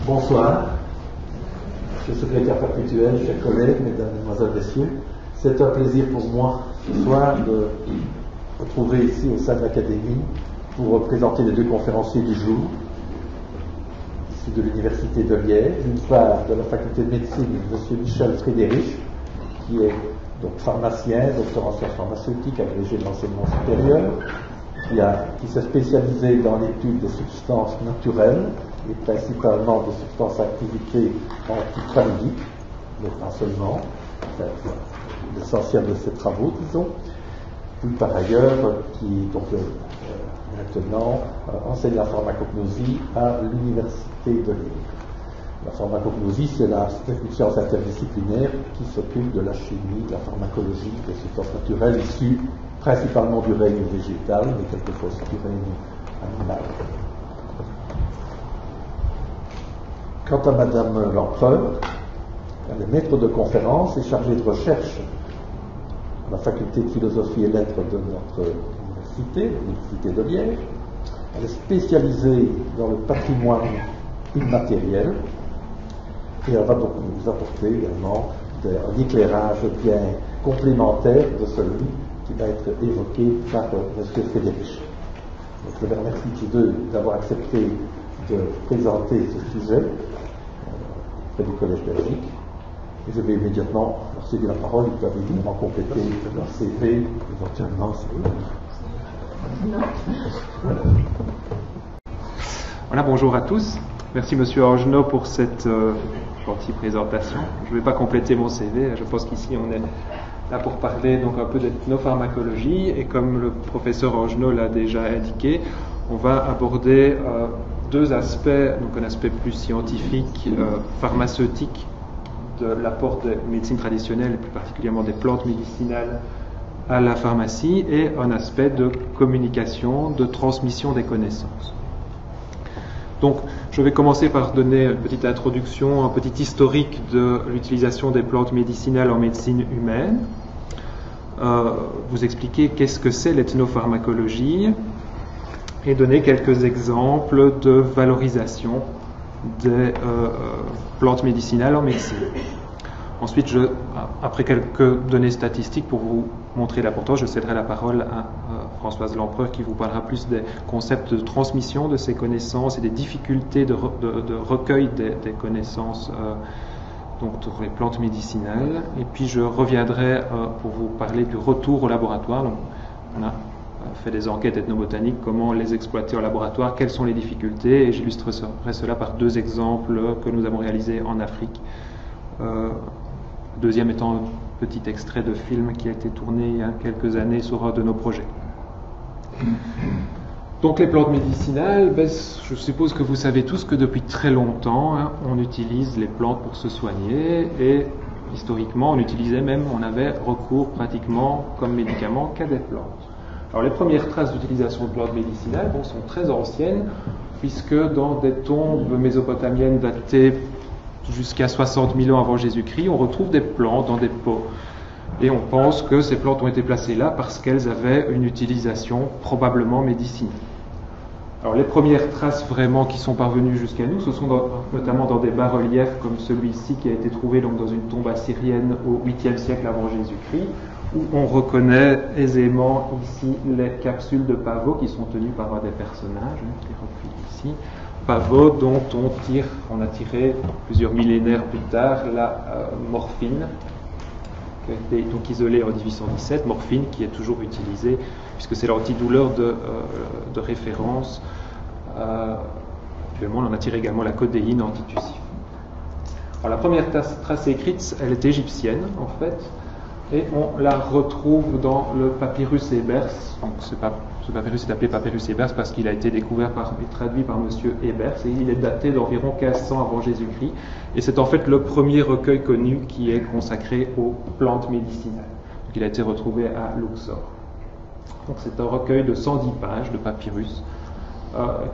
Bonsoir, Monsieur le secrétaire perpétuel, chers collègues, mesdames, mesdemoiselles, messieurs. C'est un plaisir pour moi ce soir de vous retrouver ici au sein de l'Académie pour présenter les deux conférenciers du jour, issus de l'Université de Liège, d'une part de la faculté de médecine, M. Michel Frédéric, qui est donc pharmacien, docteur en sciences pharmaceutiques, agrégé de l'enseignement supérieur, qui s'est spécialisé dans l'étude des substances naturelles et principalement des substances à activité antipalmique, mais pas seulement, c'est l'essentiel de ses travaux, disons. Puis par ailleurs, qui donc maintenant enseigne la pharmacognosie à l'Université de Liège. La pharmacognosie, c'est une science interdisciplinaire qui s'occupe de la chimie, de la pharmacologie, des substances naturelles issues principalement du règne végétal, mais quelquefois aussi du règne animal. Quant à Madame Lempereur, elle est maître de conférence et chargée de recherche à la faculté de philosophie et lettres de notre université, l'Université de Liège. Elle est spécialisée dans le patrimoine immatériel et elle va donc nous apporter également un éclairage bien complémentaire de celui qui va être évoqué par M. Frédéric. Donc je les remercie tous deux d'avoir accepté de présenter ce sujet auprès du Collège Belgique. Et je vais immédiatement leur céder la parole. Ils peuvent évidemment compléter leur CV, éventuellement. Voilà, bonjour à tous. Merci Monsieur Angenot pour cette gentille présentation. Je ne vais pas compléter mon CV. Je pense qu'ici on est là pour parler donc un peu d'ethnopharmacologie. Et comme le professeur Angenot l'a déjà indiqué, on va aborder deux aspects, donc un aspect plus scientifique, pharmaceutique, de l'apport des médecines traditionnelles et plus particulièrement des plantes médicinales à la pharmacie, et un aspect de communication, de transmission des connaissances. Donc, je vais commencer par donner une petite introduction, un petit historique de l'utilisation des plantes médicinales en médecine humaine, vous expliquer qu'est-ce que c'est l'ethnopharmacologie et donner quelques exemples de valorisation des plantes médicinales en médecine. Ensuite, après quelques données statistiques pour vous montrer l'importance, je céderai la parole à Françoise Lempereur qui vous parlera plus des concepts de transmission de ces connaissances et des difficultés de recueil des connaissances donc sur les plantes médicinales. Et puis je reviendrai pour vous parler du retour au laboratoire. Donc, on a fait des enquêtes ethnobotaniques, comment les exploiter en laboratoire, quelles sont les difficultés, et j'illustrerai cela par deux exemples que nous avons réalisés en Afrique. Deuxième étant un petit extrait de film qui a été tourné il y a quelques années sur un de nos projets. Donc les plantes médicinales, je suppose que vous savez tous que depuis très longtemps, on utilise les plantes pour se soigner, et historiquement on avait recours pratiquement comme médicament qu'à des plantes. Alors les premières traces d'utilisation de plantes médicinales sont très anciennes, puisque dans des tombes mésopotamiennes datées jusqu'à 60 000 ans avant Jésus-Christ, on retrouve des plantes dans des pots. Et on pense que ces plantes ont été placées là parce qu'elles avaient une utilisation probablement médicinale. Alors les premières traces vraiment qui sont parvenues jusqu'à nous, ce sont notamment dans des bas-reliefs comme celui-ci qui a été trouvé donc dans une tombe assyrienne au 8e siècle avant Jésus-Christ, où on reconnaît aisément ici les capsules de pavot qui sont tenues par un des personnages, qui est repris ici. Pavot dont on a tiré plusieurs millénaires plus tard la morphine, qui a été donc isolée en 1817, morphine qui est toujours utilisée puisque c'est l'antidouleur de référence. Actuellement, on en a tiré également la codéine antitussif. Alors la première trace écrite, elle est égyptienne en fait, et on la retrouve dans le papyrus Ebers. Donc ce papyrus est appelé papyrus Ebers parce qu'il a été découvert et traduit par M. Ebers, et il est daté d'environ 1500 avant Jésus-Christ, et c'est en fait le premier recueil connu qui est consacré aux plantes médicinales. Donc il a été retrouvé à Luxor. Donc c'est un recueil de 110 pages de papyrus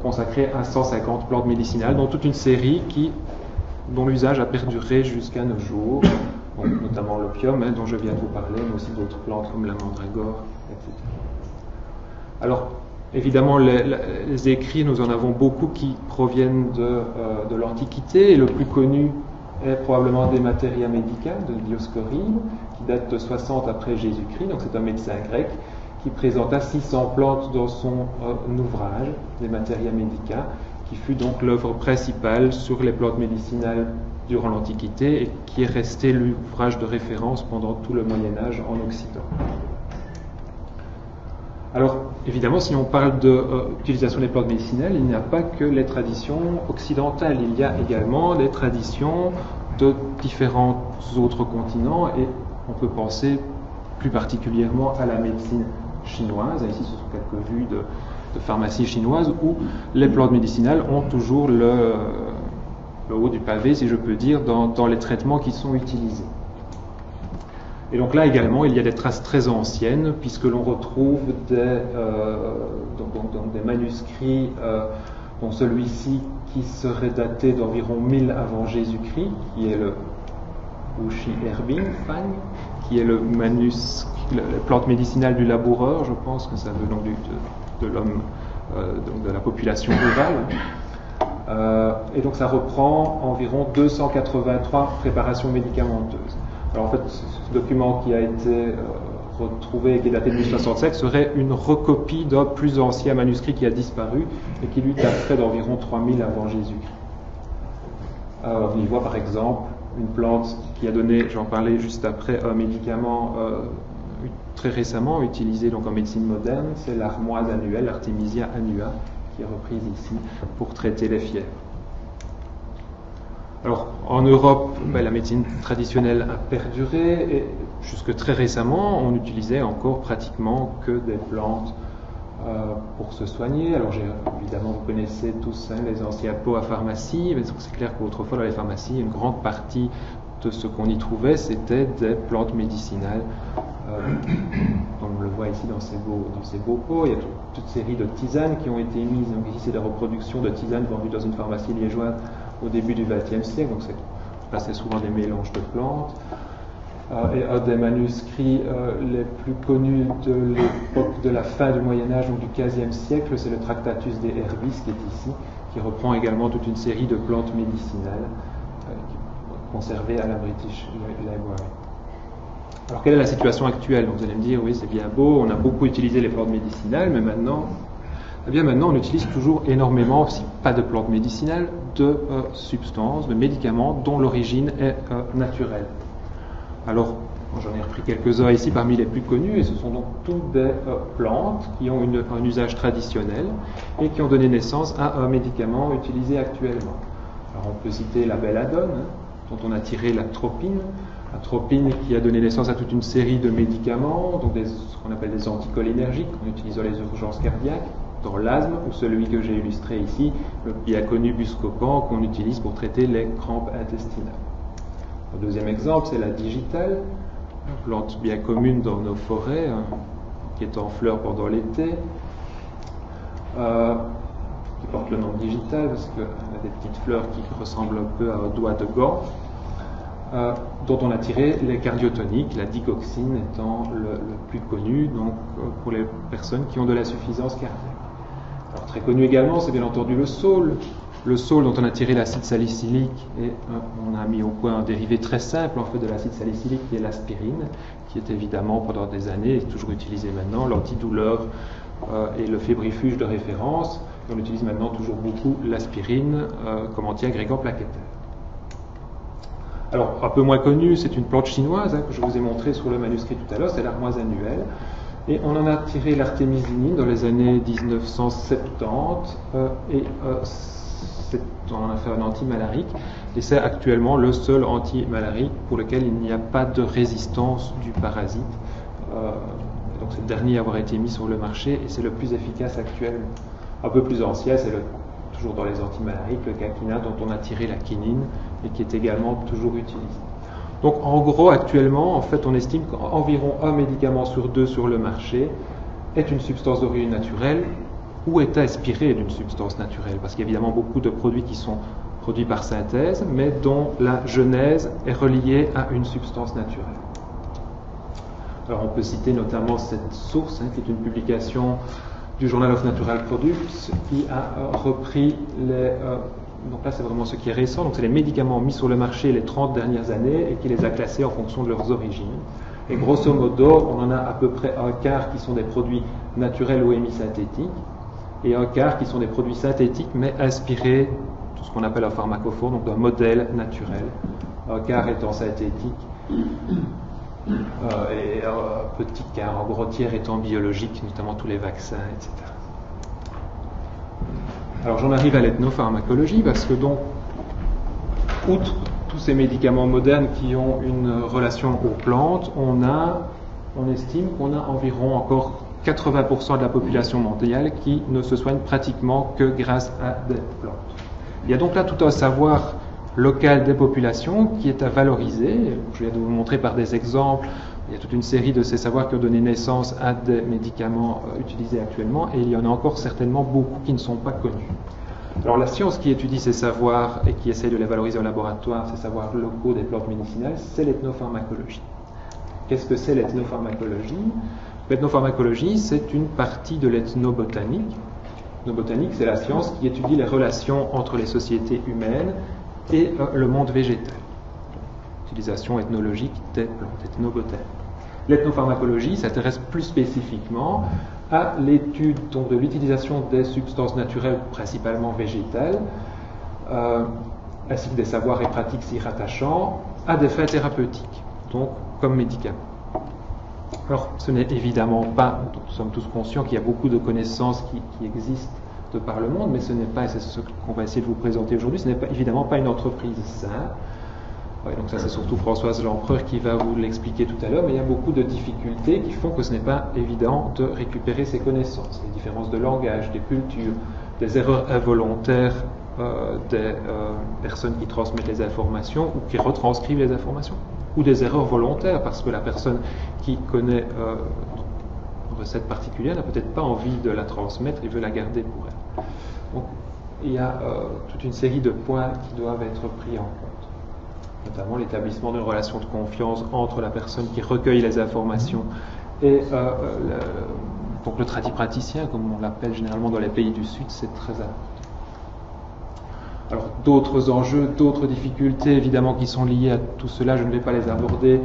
consacré à 150 plantes médicinales, dont toute une série dont l'usage a perduré jusqu'à nos jours, donc notamment l'opium dont je viens de vous parler, mais aussi d'autres plantes comme la mandragore, etc. Alors, Évidemment, les écrits, nous en avons beaucoup qui proviennent de l'Antiquité, et le plus connu est probablement des Materia Medica de Dioscoride, qui date de 60 après Jésus-Christ, donc c'est un médecin grec qui présenta 600 plantes dans son ouvrage, des Materia Medica, qui fut donc l'œuvre principale sur les plantes médicinales durant l'Antiquité et qui est resté l'ouvrage de référence pendant tout le Moyen-Âge en Occident. Alors, évidemment, si on parle d'utilisation des plantes médicinales, il n'y a pas que les traditions occidentales, il y a également des traditions de différents autres continents, et on peut penser plus particulièrement à la médecine chinoise. Ici, ce sont quelques vues de pharmacie chinoise où les plantes médicinales ont toujours le haut du pavé, si je peux dire, dans les traitements qui sont utilisés. Et donc là également, il y a des traces très anciennes, puisque l'on retrouve des manuscrits, dont celui-ci qui serait daté d'environ 1000 avant Jésus-Christ, qui est le Wuxi Herbing Fang, qui est le manuscrit, la plante médicinale du laboureur, je pense que ça veut donc de l'homme, de la population rurale. Et donc ça reprend environ 283 préparations médicamenteuses. Alors en fait, ce document qui a été retrouvé et qui est daté de 1067 serait une recopie d'un plus ancien manuscrit qui a disparu et qui lui daterait d'environ 3000 avant Jésus-Christ. On y voit par exemple une plante qui a donné, j'en parlais juste après, un médicament très récemment utilisé donc en médecine moderne, c'est l'armoise annuelle, Artemisia annua, qui est reprise ici pour traiter les fièvres. Alors, en Europe, la médecine traditionnelle a perduré et jusque très récemment, on n'utilisait encore pratiquement que des plantes pour se soigner. Alors, évidemment, vous connaissez tous les anciens pots à pharmacie, mais c'est clair qu'autrefois, dans les pharmacies, une grande partie de ce qu'on y trouvait, c'était des plantes médicinales. On le voit ici dans ces beaux pots. Il y a toute série de tisanes qui ont été mises. Donc ici, c'est des reproductions de tisanes vendues dans une pharmacie liégeoise au début du XXe siècle. Donc là, c'est souvent des mélanges de plantes. Et un des manuscrits les plus connus de l'époque de la fin du Moyen-Âge, donc du XVe siècle, c'est le Tractatus de Herbis qui est ici, qui reprend également toute une série de plantes médicinales conservées à la British Library. Alors, quelle est la situation actuelle? Donc, vous allez me dire, oui, c'est bien beau, on a beaucoup utilisé les plantes médicinales, mais maintenant, on utilise toujours énormément, si pas de plantes médicinales, de substances, de médicaments dont l'origine est naturelle. Alors, j'en ai repris quelques-uns ici parmi les plus connus, et ce sont donc toutes des plantes qui ont un usage traditionnel et qui ont donné naissance à un médicament utilisé actuellement. Alors, on peut citer la belladone, dont on a tiré l'atropine qui a donné naissance à toute une série de médicaments, donc ce qu'on appelle des anticholinergiques, qu'on utilise dans les urgences cardiaques, dans l'asthme, ou celui que j'ai illustré ici, le bien connu Buscopan, qu'on utilise pour traiter les crampes intestinales. Le deuxième exemple, c'est la digitale, une plante bien commune dans nos forêts, qui est en fleurs pendant l'été, qui porte le nom de digitale parce qu'elle a des petites fleurs qui ressemblent un peu à un doigt de gant, dont on a tiré les cardiotoniques, la digoxine étant le plus connu donc, pour les personnes qui ont de l'insuffisance cardiaque. Alors, très connu également, c'est bien entendu le saule. Le saule dont on a tiré l'acide salicylique, et on a mis au point un dérivé très simple en fait de l'acide salicylique qui est l'aspirine, qui est évidemment pendant des années, et toujours utilisé maintenant, l'antidouleur et le fébrifuge de référence. Et on utilise maintenant toujours beaucoup l'aspirine comme anti-agrégant plaquettaire. Alors, un peu moins connu, c'est une plante chinoise que je vous ai montré sur le manuscrit tout à l'heure, c'est l'armoise annuelle. Et on en a tiré l'artémisinine dans les années 1970, on en a fait un antimalarique, et c'est actuellement le seul antimalarique pour lequel il n'y a pas de résistance du parasite. Donc c'est le dernier à avoir été mis sur le marché, et c'est le plus efficace actuellement. Un peu plus ancien, c'est toujours dans les antimalariques, le quinquina dont on a tiré la quinine, et qui est également toujours utilisé. Donc en gros, actuellement, en fait, on estime qu'environ un médicament sur deux sur le marché est une substance d'origine naturelle ou est inspiré d'une substance naturelle, parce qu'il y a évidemment beaucoup de produits qui sont produits par synthèse, mais dont la genèse est reliée à une substance naturelle. Alors on peut citer notamment cette source, qui est une publication du Journal of Natural Products qui a repris donc là c'est vraiment ce qui est récent, donc c'est les médicaments mis sur le marché les 30 dernières années et qui les a classés en fonction de leurs origines. Et grosso modo, on en a à peu près un quart qui sont des produits naturels ou hémisynthétiques et un quart qui sont des produits synthétiques mais inspirés de ce qu'on appelle un pharmacophore, donc d'un modèle naturel. Un quart étant synthétique et un petit quart, en gros tiers étant biologique, notamment tous les vaccins, etc. Alors j'en arrive à l'ethnopharmacologie parce que donc, outre tous ces médicaments modernes qui ont une relation aux plantes, on estime qu'on a environ encore 80% de la population mondiale qui ne se soigne pratiquement que grâce à des plantes. Il y a donc là tout un savoir local des populations qui est à valoriser. Je viens de vous montrer par des exemples. Il y a toute une série de ces savoirs qui ont donné naissance à des médicaments utilisés actuellement et il y en a encore certainement beaucoup qui ne sont pas connus. Alors la science qui étudie ces savoirs et qui essaie de les valoriser au laboratoire, ces savoirs locaux des plantes médicinales, c'est l'ethnopharmacologie. Qu'est-ce que c'est l'ethnopharmacologie ? L'ethnopharmacologie, c'est une partie de l'ethnobotanique. L'ethnobotanique, c'est la science qui étudie les relations entre les sociétés humaines et le monde végétal. Utilisation ethnologique des plantes, ethnobotanique. L'ethnopharmacologie s'intéresse plus spécifiquement à l'étude donc, de l'utilisation des substances naturelles, principalement végétales, ainsi que des savoirs et pratiques s'y rattachant, à des fins thérapeutiques, donc comme médicaments. Alors, ce n'est évidemment pas, nous sommes tous conscients qu'il y a beaucoup de connaissances qui existent de par le monde, mais ce n'est pas, et c'est ce qu'on va essayer de vous présenter aujourd'hui, ce n'est pas, évidemment pas une entreprise simple. Ouais, donc ça c'est surtout Françoise Lempereur qui va vous l'expliquer tout à l'heure, mais il y a beaucoup de difficultés qui font que ce n'est pas évident de récupérer ces connaissances. Les différences de langage, des cultures, des erreurs involontaires des personnes qui transmettent les informations ou qui retranscrivent les informations, ou des erreurs volontaires parce que la personne qui connaît une recette particulière n'a peut-être pas envie de la transmettre et veut la garder pour elle. Donc il y a toute une série de points qui doivent être pris en compte, notamment l'établissement d'une relation de confiance entre la personne qui recueille les informations et donc le tradipraticien, comme on l'appelle généralement dans les pays du Sud, c'est très important. Alors d'autres enjeux, d'autres difficultés évidemment qui sont liées à tout cela, je ne vais pas les aborder.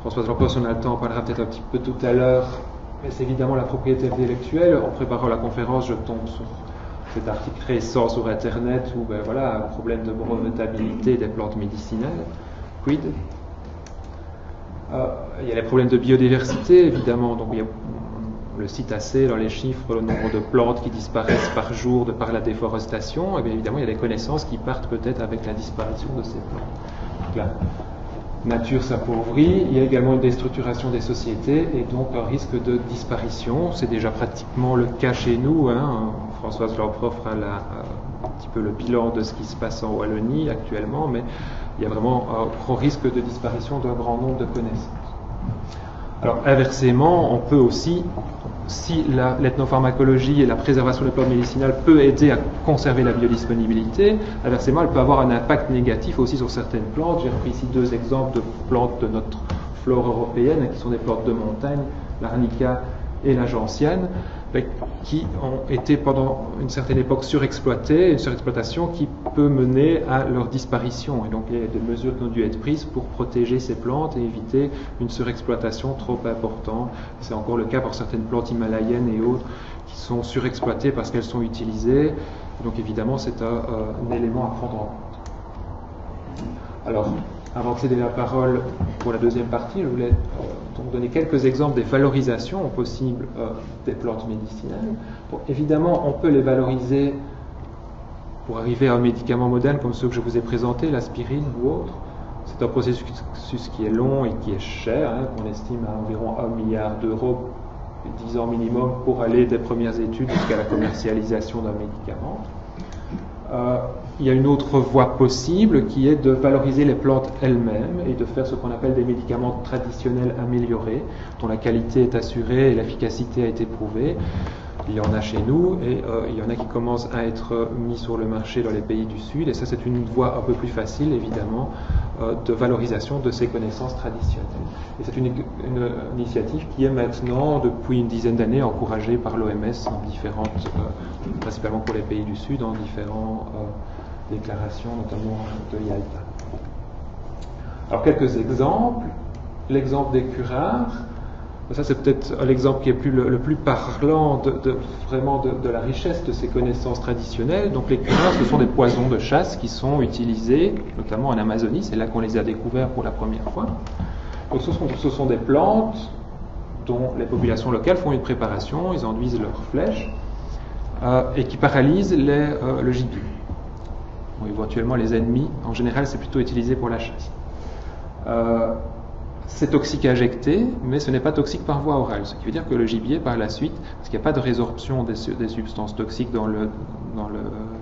Françoise Lempereur, si on a le temps, on parlera peut-être un petit peu tout à l'heure, mais c'est évidemment la propriété intellectuelle. En préparant la conférence, je tombe sur cet article récent sur Internet où, voilà, un problème de brevetabilité des plantes médicinales. Quid ? Il y a les problèmes de biodiversité, évidemment. Donc, il y a, le cite assez dans les chiffres, le nombre de plantes qui disparaissent par jour de par la déforestation. Et bien évidemment, il y a des connaissances qui partent peut-être avec la disparition de ces plantes. Donc, la nature s'appauvrit, il y a également une déstructuration des sociétés et donc un risque de disparition. C'est déjà pratiquement le cas chez nous. Françoise Lempereur fera un petit peu le bilan de ce qui se passe en Wallonie actuellement, mais il y a vraiment un gros risque de disparition d'un grand nombre de connaissances. Alors inversement, on peut aussi, si l'ethnopharmacologie et la préservation des plantes médicinales peut aider à conserver la biodisponibilité, inversement, elle peut avoir un impact négatif aussi sur certaines plantes. J'ai repris ici deux exemples de plantes de notre flore européenne, qui sont des plantes de montagne, l'arnica et la gentiane, qui ont été pendant une certaine époque surexploitées, une surexploitation qui peut mener à leur disparition. Et donc il y a des mesures qui ont dû être prises pour protéger ces plantes et éviter une surexploitation trop importante. C'est encore le cas pour certaines plantes himalayennes et autres qui sont surexploitées parce qu'elles sont utilisées. Donc évidemment c'est un élément à prendre en compte. Alors, avant de céder la parole pour la deuxième partie, je voulais donc donner quelques exemples des valorisations possibles des plantes médicinales. Bon, évidemment, on peut les valoriser pour arriver à un médicament moderne comme ceux que je vous ai présentés, l'aspirine ou autre. C'est un processus qui est long et qui est cher, qu'on estime à environ 1 milliard d'euros, 10 ans minimum, pour aller des premières études jusqu'à la commercialisation d'un médicament. Il y a une autre voie possible qui est de valoriser les plantes elles-mêmes et de faire ce qu'on appelle des médicaments traditionnels améliorés, dont la qualité est assurée et l'efficacité a été prouvée. Il y en a chez nous et il y en a qui commencent à être mis sur le marché dans les pays du Sud. Et ça, c'est une voie un peu plus facile, évidemment, de valorisation de ces connaissances traditionnelles. Et c'est une initiative qui est maintenant, depuis une dizaine d'années, encouragée par l'OMS en différentes, principalement pour les pays du Sud, en différentes déclarations, notamment de Yalta. Alors, quelques exemples. L'exemple des curares. Ça, c'est peut-être l'exemple qui est le plus parlant vraiment de la richesse de ces connaissances traditionnelles. Donc les curares, ce sont des poisons de chasse qui sont utilisés, notamment en Amazonie, c'est là qu'on les a découverts pour la première fois. Donc ce sont des plantes dont les populations locales font une préparation, ils enduisent leurs flèches, et qui paralysent le gibier. Bon, éventuellement les ennemis, en général c'est plutôt utilisé pour la chasse. C'est toxique à injecter, mais ce n'est pas toxique par voie orale. Ce qui veut dire que le gibier, par la suite, parce qu'il n'y a pas de résorption des substances toxiques dans le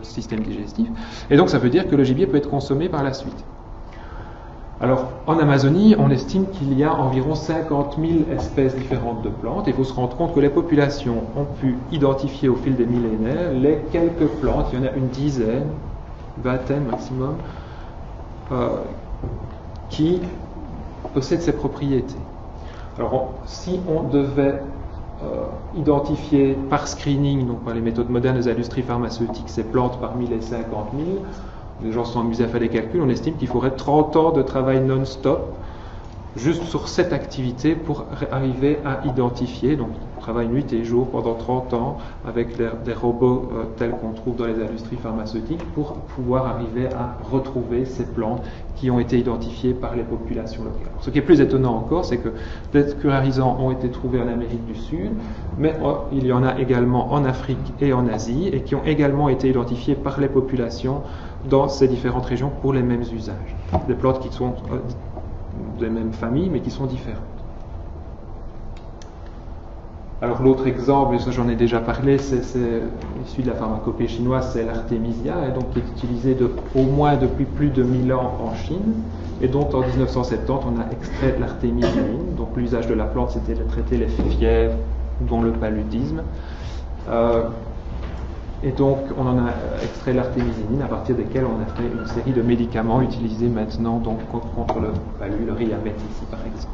système digestif, et donc ça veut dire que le gibier peut être consommé par la suite. Alors, en Amazonie, on estime qu'il y a environ 50 000 espèces différentes de plantes. Il faut se rendre compte que les populations ont pu identifier au fil des millénaires les quelques plantes, il y en a une dizaine, vingtaine maximum, qui possède ces propriétés. Alors, si on devait identifier par screening, donc par les méthodes modernes des industries pharmaceutiques, ces plantes parmi les 50 000, les gens se sont amusés à faire des calculs, on estime qu'il faudrait 30 ans de travail non-stop juste sur cette activité pour arriver à identifier, donc on travaille nuit et jour pendant 30 ans avec des robots tels qu'on trouve dans les industries pharmaceutiques pour pouvoir arriver à retrouver ces plantes qui ont été identifiées par les populations locales. Ce qui est plus étonnant encore, c'est que des curarisants ont été trouvés en Amérique du Sud, mais il y en a également en Afrique et en Asie, et qui ont également été identifiés par les populations dans ces différentes régions pour les mêmes usages. Des plantes qui sont des mêmes familles, mais qui sont différentes. Alors l'autre exemple, et ça j'en ai déjà parlé, c'est issu de la pharmacopée chinoise, c'est l'artémisia, et donc qui est utilisé au moins depuis plus de 1000 ans en Chine, et dont en 1970 on a extrait l'artémisinine. Donc l'usage de la plante, c'était de traiter les fièvres, dont le paludisme. Et donc, on en a extrait l'artémisinine, à partir desquels on a fait une série de médicaments utilisés maintenant donc, contre le palu, le Riamet ici par exemple.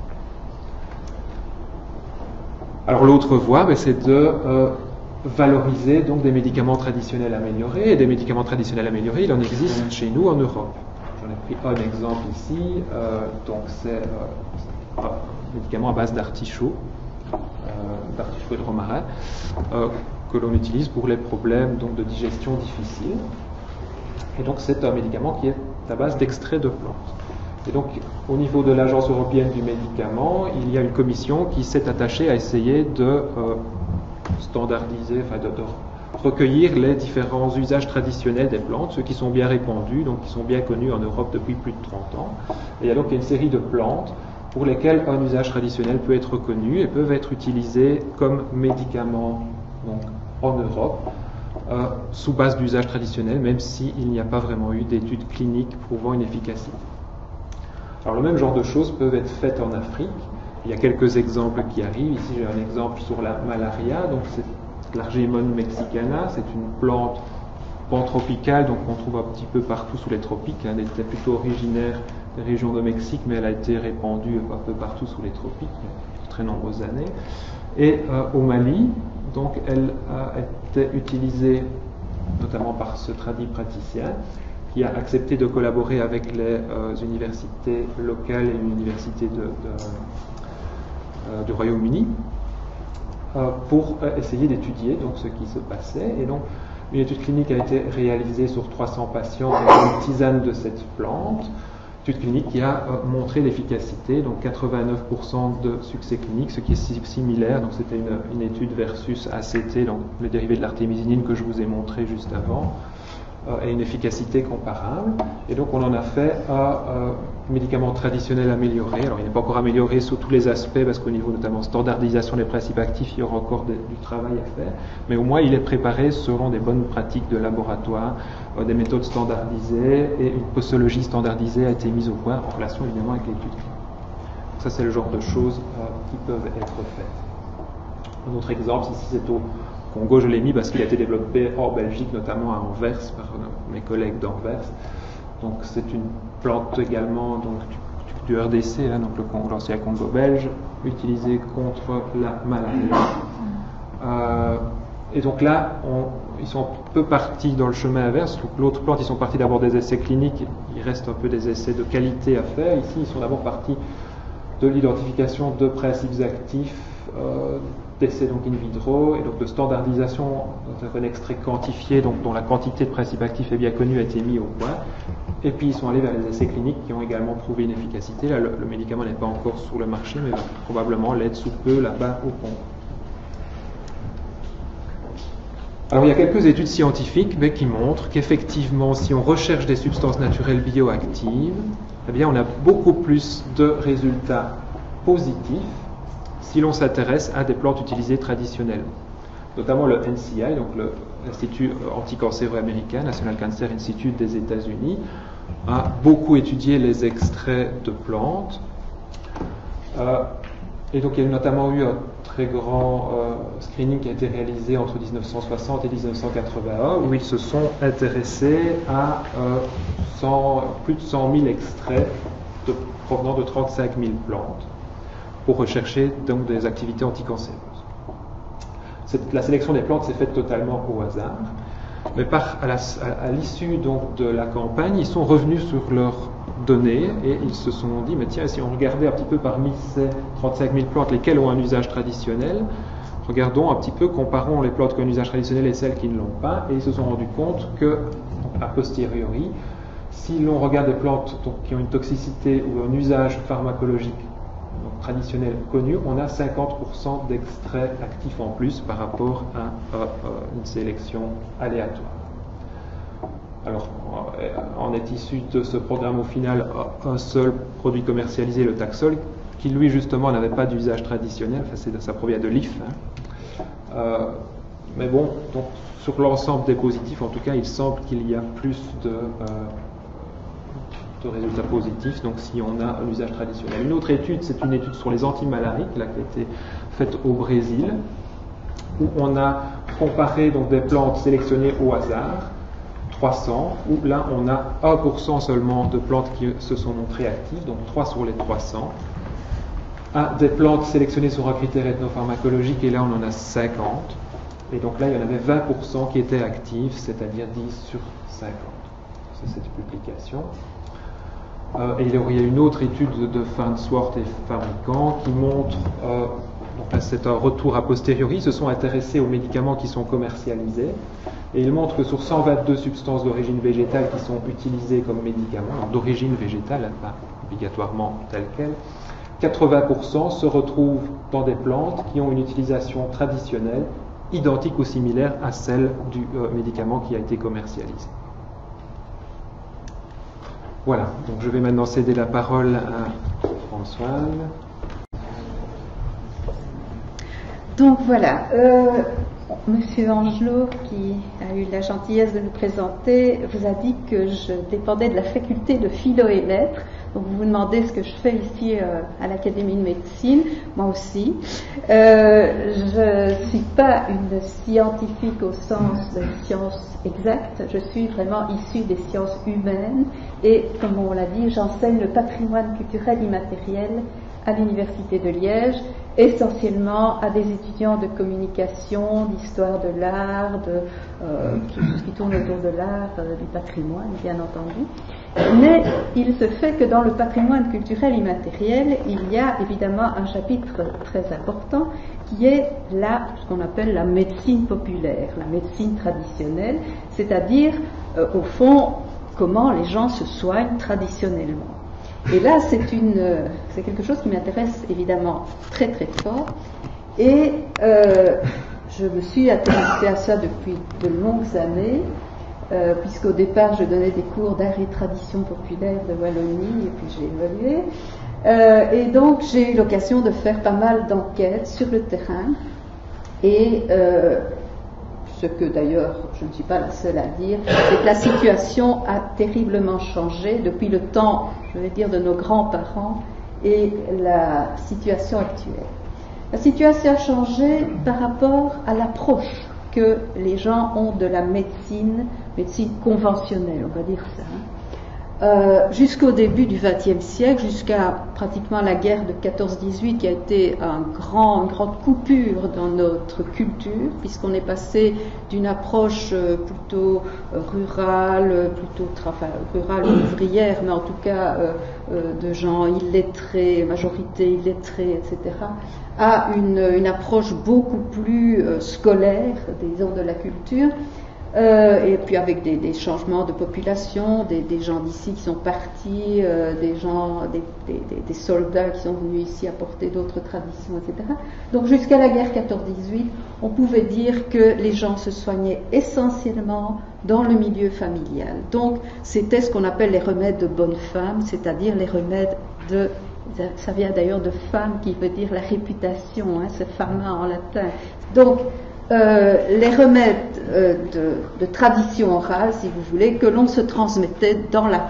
Alors l'autre voie, c'est de valoriser donc, des médicaments traditionnels améliorés. Et des médicaments traditionnels améliorés, il en existe chez nous en Europe. J'en ai pris un exemple ici. Donc c'est un médicament à base d'artichaut et de romarin, que l'on utilise pour les problèmes donc, de digestion difficile. Et donc c'est un médicament qui est à base d'extrait de plantes. Et donc au niveau de l'Agence européenne du médicament, il y a une commission qui s'est attachée à essayer de standardiser, enfin de recueillir les différents usages traditionnels des plantes, ceux qui sont bien répandus, donc qui sont bien connus en Europe depuis plus de 30 ans. Et il y a donc une série de plantes pour lesquelles un usage traditionnel peut être reconnu et peuvent être utilisés comme médicaments donc, en Europe, sous base d'usage traditionnel, même s'il n'y a pas vraiment eu d'études cliniques prouvant une efficacité. Alors le même genre de choses peuvent être faites en Afrique. Il y a quelques exemples qui arrivent. Ici j'ai un exemple sur la malaria, donc c'est l'Argemone mexicana, c'est une plante pantropicale, donc on trouve un petit peu partout sous les tropiques. Elle était plutôt originaire des régions de Mexique, mais elle a été répandue un peu partout sous les tropiques, il y a de très nombreuses années. Et au Mali, donc elle a été utilisée notamment par ce tradit praticien qui a accepté de collaborer avec les universités locales et une université du Royaume-Uni pour essayer d'étudier donc, ce qui se passait. Et donc, une étude clinique a été réalisée sur 300 patients avec une tisane de cette plante. Étude clinique qui a montré l'efficacité, donc 89% de succès clinique, ce qui est similaire. Donc, c'était une étude versus ACT, donc les dérivés de l'artémisinine que je vous ai montré juste avant, et une efficacité comparable. Et donc on en a fait un médicament traditionnel amélioré. Alors il n'est pas encore amélioré sous tous les aspects parce qu'au niveau notamment standardisation des principes actifs, il y aura encore du travail à faire. Mais au moins il est préparé selon des bonnes pratiques de laboratoire, des méthodes standardisées et une posologie standardisée a été mise au point en relation évidemment avec l'étude clinique. Donc ça c'est le genre de choses qui peuvent être faites. Un autre exemple, ici c'est au Congo, je l'ai mis parce qu'il a été développé hors Belgique, notamment à Anvers, par mes collègues d'Anvers. Donc c'est une plante également donc, du RDC, hein, donc l'ancien Congo belge, utilisée contre la malaria. Et donc là, ils sont un peu partis dans le chemin inverse. Donc l'autre plante, ils sont partis d'abord des essais cliniques, il reste un peu des essais de qualité à faire. Ici, ils sont d'abord partis de l'identification de principes actifs, d'essais donc in vitro, et donc de standardisation d'un extrait quantifié, donc dont la quantité de principes actifs est bien connue, a été mis au point. Et puis ils sont allés vers les essais cliniques qui ont également prouvé une efficacité. Là, le médicament n'est pas encore sur le marché, mais va probablement l'être sous peu là-bas au Congo. Alors il y a quelques études scientifiques qui montrent qu'effectivement, si on recherche des substances naturelles bioactives, eh bien on a beaucoup plus de résultats positifs si l'on s'intéresse à des plantes utilisées traditionnellement. Notamment le NCI, donc l'Institut anticancéreux américain, National Cancer Institute des États-Unis, a beaucoup étudié les extraits de plantes. Et donc il y a notamment eu un très grand screening qui a été réalisé entre 1960 et 1981, où ils se sont intéressés à plus de 100 000 extraits provenant de 35 000 plantes pour rechercher donc des activités anticancéreuses. La sélection des plantes s'est faite totalement au hasard, mais à l'issue donc de la campagne, ils sont revenus sur leurs données et ils se sont dit, mais tiens, si on regardait un petit peu parmi ces 35 000 plantes, lesquelles ont un usage traditionnel, regardons un petit peu, comparons les plantes qui ont un usage traditionnel et celles qui ne l'ont pas, et ils se sont rendus compte que, a posteriori, si l'on regarde des plantes qui ont une toxicité ou un usage pharmacologique traditionnel connu, on a 50% d'extraits actifs en plus par rapport à une sélection aléatoire. Alors, en est issu de ce programme au final un seul produit commercialisé, le Taxol, qui lui justement n'avait pas d'usage traditionnel, enfin, ça provient de l'IF. Hein. Mais bon, donc, sur l'ensemble des positifs, en tout cas, il semble qu'il y a plus de résultats positifs, donc si on a un usage traditionnel. Une autre étude, c'est une étude sur les antimalariques, là, qui a été faite au Brésil, où on a comparé donc, des plantes sélectionnées au hasard, 300, où là on a 1% seulement de plantes qui se sont montrées actives, donc 3 sur les 300, à des plantes sélectionnées sur un critère ethnopharmacologique, et là on en a 50, et donc là il y en avait 20% qui étaient actives, c'est-à-dire 10 sur 50. C'est cette publication. Et il y a une autre étude de Farnsworth et Farmican qui montre, donc là c'est un retour a posteriori, ils se sont intéressés aux médicaments qui sont commercialisés, et ils montrent que sur 122 substances d'origine végétale qui sont utilisées comme médicaments, d'origine végétale, pas obligatoirement telle quelle, 80% se retrouvent dans des plantes qui ont une utilisation traditionnelle, identique ou similaire à celle du médicament qui a été commercialisé. Voilà, donc je vais maintenant céder la parole à Françoise. Donc voilà, Monsieur Angelot, qui a eu la gentillesse de nous présenter, vous a dit que je dépendais de la faculté de philo et lettres. Donc vous vous demandez ce que je fais ici à l'Académie de médecine, moi aussi. Je ne suis pas une scientifique au sens de sciences exactes, je suis vraiment issue des sciences humaines et, comme on l'a dit, j'enseigne le patrimoine culturel immatériel à l'Université de Liège, essentiellement à des étudiants de communication, d'histoire de l'art, qui tournent autour de l'art, du patrimoine, bien entendu. Mais il se fait que dans le patrimoine culturel immatériel, il y a évidemment un chapitre très important qui est ce qu'on appelle la médecine populaire, la médecine traditionnelle, c'est-à-dire, au fond, comment les gens se soignent traditionnellement. Et là, c'est quelque chose qui m'intéresse évidemment très très fort. Et je me suis intéressée à ça depuis de longues années, puisqu'au départ, je donnais des cours d'art et tradition populaire de Wallonie, et puis j'ai évolué. Et donc, j'ai eu l'occasion de faire pas mal d'enquêtes sur le terrain. Et ce que d'ailleurs, je ne suis pas la seule à dire, c'est que la situation a terriblement changé depuis le temps, je vais dire, de nos grands-parents et la situation actuelle. La situation a changé par rapport à l'approche que les gens ont de la médecine conventionnelle, on va dire ça. Jusqu'au début du XXe siècle, jusqu'à pratiquement la guerre de 14-18 qui a été une grande coupure dans notre culture, puisqu'on est passé d'une approche plutôt rurale, rurale ou ouvrière, mais en tout cas de gens illettrés, majorité illettrée, etc., à une approche beaucoup plus scolaire, disons, de la culture. Et puis avec des changements de population, des gens d'ici qui sont partis, des soldats qui sont venus ici apporter d'autres traditions, etc. Donc jusqu'à la guerre 14-18, on pouvait dire que les gens se soignaient essentiellement dans le milieu familial. Donc c'était ce qu'on appelle les remèdes de bonne femme, c'est-à-dire les remèdes ça vient d'ailleurs de femme qui veut dire la réputation, c'est fama en latin. Donc les remèdes de tradition orale, si vous voulez, que l'on se transmettait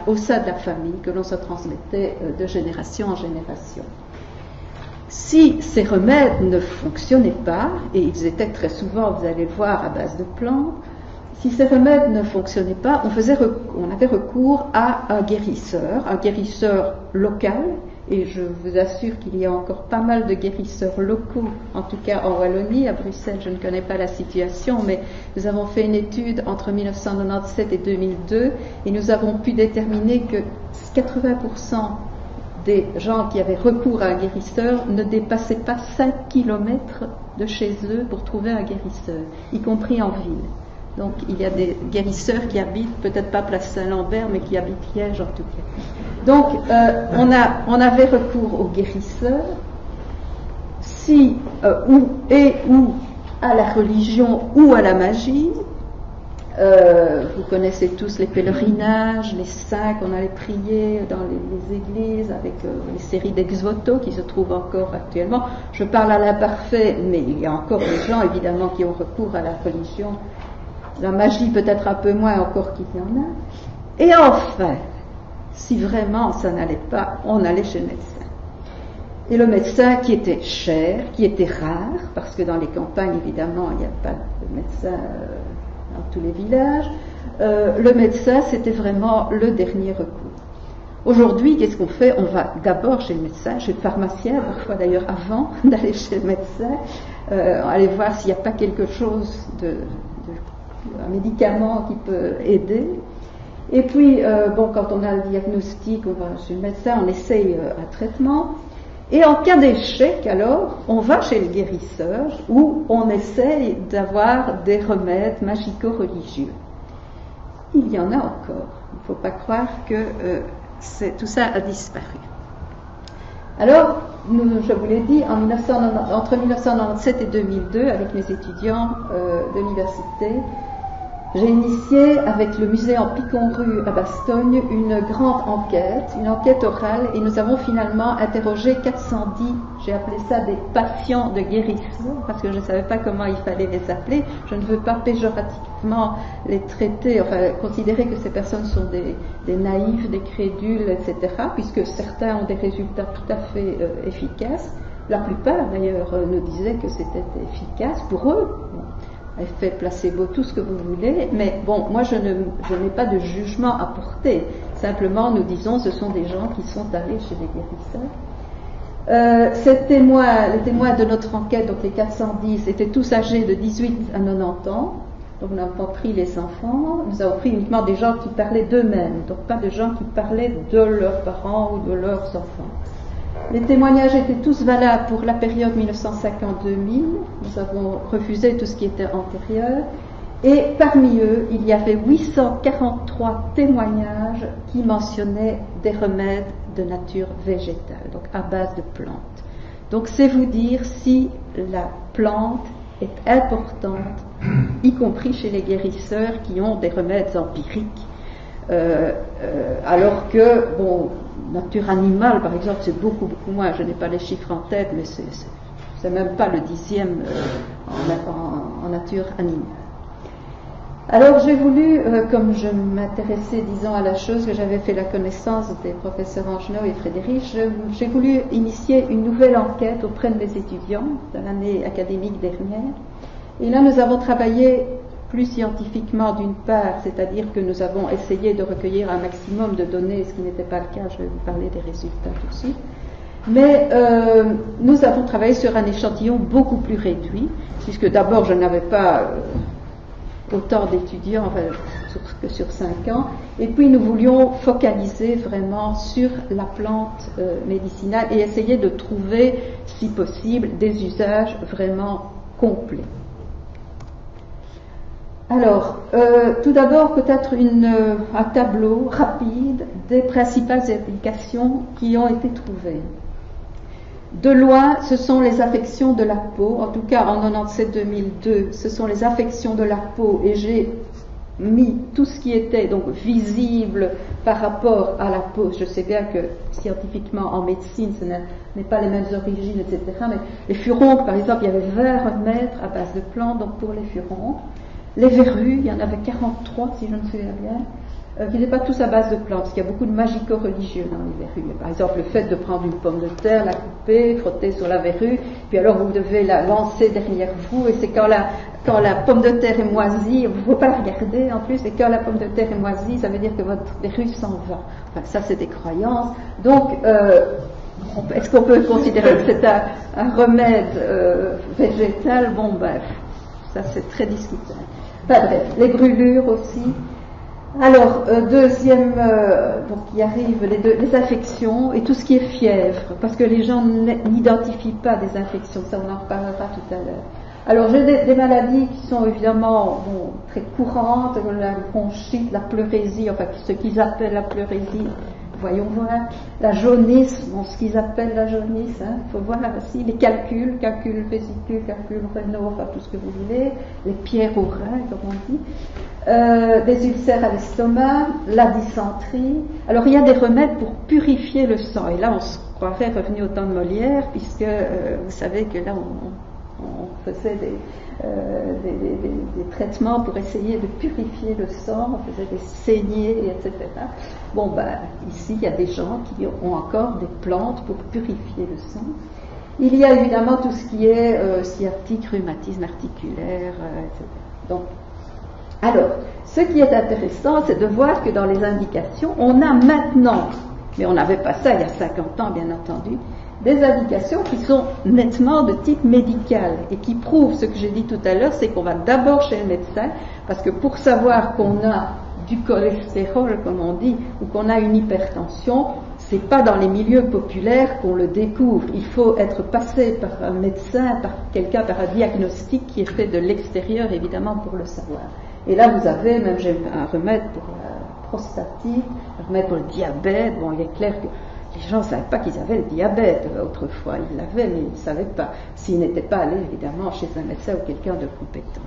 au sein de la famille, que l'on se transmettait de génération en génération. Si ces remèdes ne fonctionnaient pas, et ils étaient très souvent, vous allez le voir, à base de plantes, si ces remèdes ne fonctionnaient pas, on avait recours à un guérisseur local. Et je vous assure qu'il y a encore pas mal de guérisseurs locaux, en tout cas en Wallonie. À Bruxelles, je ne connais pas la situation, mais nous avons fait une étude entre 1997 et 2002 et nous avons pu déterminer que 80% des gens qui avaient recours à un guérisseur ne dépassaient pas 5 km de chez eux pour trouver un guérisseur, y compris en ville. Donc il y a des guérisseurs qui habitent, peut-être pas Place Saint-Lambert, mais qui habitent Liège en tout cas. Donc on avait recours aux guérisseurs, ou à la religion ou à la magie. Vous connaissez tous les pèlerinages, les saints qu'on allait prier dans les églises avec les séries d'ex-voto qui se trouvent encore actuellement. Je parle à l'imparfait, mais il y a encore des gens évidemment qui ont recours à la religion. La magie peut-être un peu moins encore qu'il y en a. Et enfin, si vraiment ça n'allait pas, on allait chez le médecin. Et le médecin qui était cher, qui était rare, parce que dans les campagnes évidemment il n'y a pas de médecin dans tous les villages, le médecin c'était vraiment le dernier recours. Aujourd'hui, qu'est-ce qu'on fait? On va d'abord chez le médecin, chez le pharmacien, parfois d'ailleurs avant d'aller chez le médecin, aller voir s'il n'y a pas quelque chose un médicament qui peut aider. Et puis, quand on a le diagnostic, on va chez le médecin, on essaye un traitement. Et en cas d'échec, alors, on va chez le guérisseur où on essaye d'avoir des remèdes magico-religieux. Il y en a encore. Il ne faut pas croire que tout ça a disparu. Alors, je vous l'ai dit, entre 1997 et 2002, avec mes étudiants d'université, j'ai initié avec le musée en Piconrue à Bastogne une grande enquête, une enquête orale, et nous avons finalement interrogé 410, j'ai appelé ça des patients de guérisseurs, parce que je ne savais pas comment il fallait les appeler. Je ne veux pas péjorativement les traiter, enfin considérer que ces personnes sont des naïfs, des crédules, etc., puisque certains ont des résultats tout à fait efficaces. La plupart d'ailleurs nous disaient que c'était efficace pour eux. Effet placebo, tout ce que vous voulez, mais bon, moi je n'ai pas de jugement à porter. Simplement, nous disons, ce sont des gens qui sont allés chez des guérisseurs. Les témoins de notre enquête, donc les 410, étaient tous âgés de 18 à 90 ans. Donc nous n'avons pas pris les enfants, nous avons pris uniquement des gens qui parlaient d'eux-mêmes, donc pas de gens qui parlaient de leurs parents ou de leurs enfants. Les témoignages étaient tous valables pour la période 1950-2000. Nous avons refusé tout ce qui était antérieur. Et parmi eux, il y avait 843 témoignages qui mentionnaient des remèdes de nature végétale, donc à base de plantes. Donc c'est vous dire si la plante est importante, y compris chez les guérisseurs qui ont des remèdes empiriques. Alors que, nature animale, par exemple, c'est beaucoup moins, je n'ai pas les chiffres en tête, mais c'est même pas le 10e en nature animale. Alors j'ai voulu, comme je m'intéressais, disons, à la chose, que j'avais fait la connaissance des professeurs Angenot et Frédéric, j'ai voulu initier une nouvelle enquête auprès de mes étudiants de l'année académique dernière. Et là, nous avons travaillé plus scientifiquement d'une part, c'est-à-dire que nous avons essayé de recueillir un maximum de données, ce qui n'était pas le cas, je vais vous parler des résultats tout de suite. Mais nous avons travaillé sur un échantillon beaucoup plus réduit, puisque d'abord je n'avais pas autant d'étudiants que sur 5 ans, et puis nous voulions focaliser vraiment sur la plante médicinale et essayer de trouver, si possible, des usages vraiment complets. Alors, tout d'abord, peut-être un tableau rapide des principales applications qui ont été trouvées. De loin, ce sont les affections de la peau, en tout cas en 97-2002, ce sont les affections de la peau, et j'ai mis tout ce qui était donc visible par rapport à la peau. Je sais bien que scientifiquement en médecine ce n'est pas les mêmes origines, etc. Mais les furoncles, par exemple, il y avait 20 remèdes à base de plantes, donc pour les furoncles. Les verrues, il y en avait 43 si je me souviens bien, qui n'étaient pas tous à base de plantes, parce qu'il y a beaucoup de magico-religieux dans les verrues. Par exemple, le fait de prendre une pomme de terre, la couper, frotter sur la verrue, puis alors vous devez la lancer derrière vous, et c'est quand la pomme de terre est moisie, il ne faut pas la regarder en plus, et quand la pomme de terre est moisie, ça veut dire que votre verrue s'en va. Enfin, ça c'est des croyances. Donc, est-ce qu'on peut considérer que c'est un remède végétal? Bon, ben, ça c'est très discutable. Enfin bref, les brûlures aussi. Alors, deuxième, donc il arrive les infections et tout ce qui est fièvre, parce que les gens n'identifient pas des infections, ça on en reparlera tout à l'heure. Alors j'ai des maladies qui sont évidemment très courantes, la bronchite, la pleurésie, enfin ce qu'ils appellent la pleurésie, voyons voir, la jaunisse, ce qu'ils appellent la jaunisse, il faut voir aussi, les calculs vésicules, calculs rénaux, enfin tout ce que vous voulez, les pierres au rein, comme on dit, des ulcères à l'estomac, la dysenterie. Alors il y a des remèdes pour purifier le sang, et là on se croirait revenu au temps de Molière, puisque vous savez que là on faisait des traitements pour essayer de purifier le sang, on faisait des saignées, etc. Bon, ben, ici, il y a des gens qui ont encore des plantes pour purifier le sang. Il y a évidemment tout ce qui est sciatique, rhumatisme articulaire, etc. Donc, alors, ce qui est intéressant, c'est de voir que dans les indications, on a maintenant, mais on n'avait pas ça il y a 50 ans, bien entendu, des indications qui sont nettement de type médical et qui prouvent ce que j'ai dit tout à l'heure, c'est qu'on va d'abord chez le médecin, parce que pour savoir qu'on a du cholestérol, comme on dit, ou qu'on a une hypertension, c'est pas dans les milieux populaires qu'on le découvre. Il faut être passé par un médecin, par quelqu'un, par un diagnostic qui est fait de l'extérieur, évidemment, pour le savoir. Et là, vous avez, même j'ai un remède pour la prostatite, un remède pour le diabète. Bon, il est clair que les gens ne savaient pas qu'ils avaient le diabète autrefois. Ils l'avaient, mais ils ne savaient pas. S'ils n'étaient pas allés, évidemment, chez un médecin ou quelqu'un de compétent.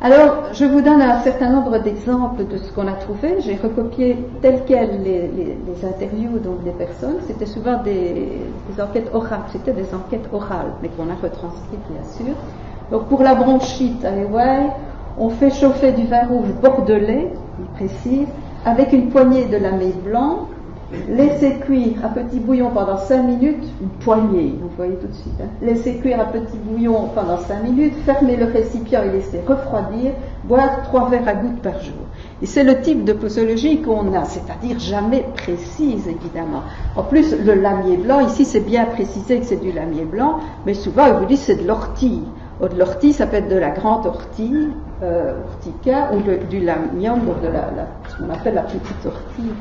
Alors, je vous donne un certain nombre d'exemples de ce qu'on a trouvé. J'ai recopié tel quel les interviews donc, des personnes. C'était souvent des enquêtes orales. C'était des enquêtes orales, mais qu'on a retranscrites, bien sûr. Donc, pour la bronchite à Hawaï, on fait chauffer du vin rouge bordelais, il précise, avec une poignée de lamé blanc, laisser cuire à petit bouillon pendant 5 minutes, une poignée, vous voyez tout de suite, laisser cuire à petit bouillon pendant 5 minutes, fermer le récipient et laisser refroidir, boire 3 verres à gouttes par jour. Et c'est le type de posologie qu'on a, c'est-à-dire jamais précise, évidemment. En plus, le lamier blanc, ici c'est bien précisé que c'est du lamier blanc, mais souvent ils vous disent c'est de l'ortie. De l'ortie, ça peut être de la grande ortie, urtica, ou du lamium, donc de ce qu'on appelle la petite ortie.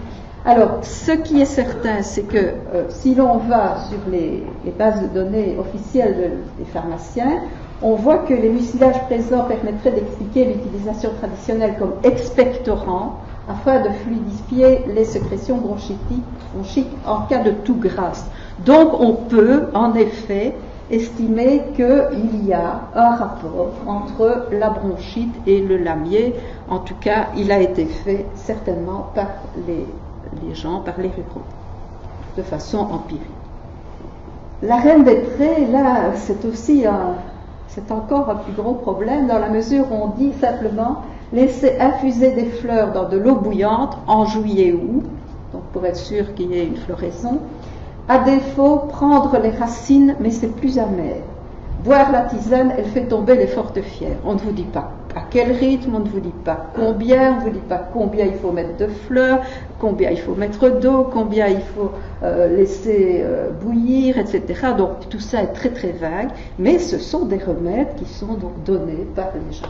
Alors, ce qui est certain, c'est que si l'on va sur les bases de données officielles des pharmaciens, on voit que les mucilages présents permettraient d'expliquer l'utilisation traditionnelle comme expectorant afin de fluidifier les sécrétions bronchiques en cas de toux grasse. Donc, on peut, en effet, estimer qu'il y a un rapport entre la bronchite et le lamier. En tout cas, il a été fait certainement par les gens, par les ruraux, de façon empirique. La reine des prés, là, c'est encore un plus gros problème dans la mesure où on dit simplement laisser infuser des fleurs dans de l'eau bouillante en juillet-août, donc pour être sûr qu'il y ait une floraison. À défaut, prendre les racines, mais c'est plus amer. boire la tisane, elle fait tomber les fortes fièvres. On ne vous dit pas à quel rythme, on ne vous dit pas combien, on ne vous dit pas combien il faut mettre de fleurs, combien il faut mettre d'eau, combien il faut laisser bouillir, etc. Donc tout ça est très très vague, mais ce sont des remèdes qui sont donc donnés par les gens.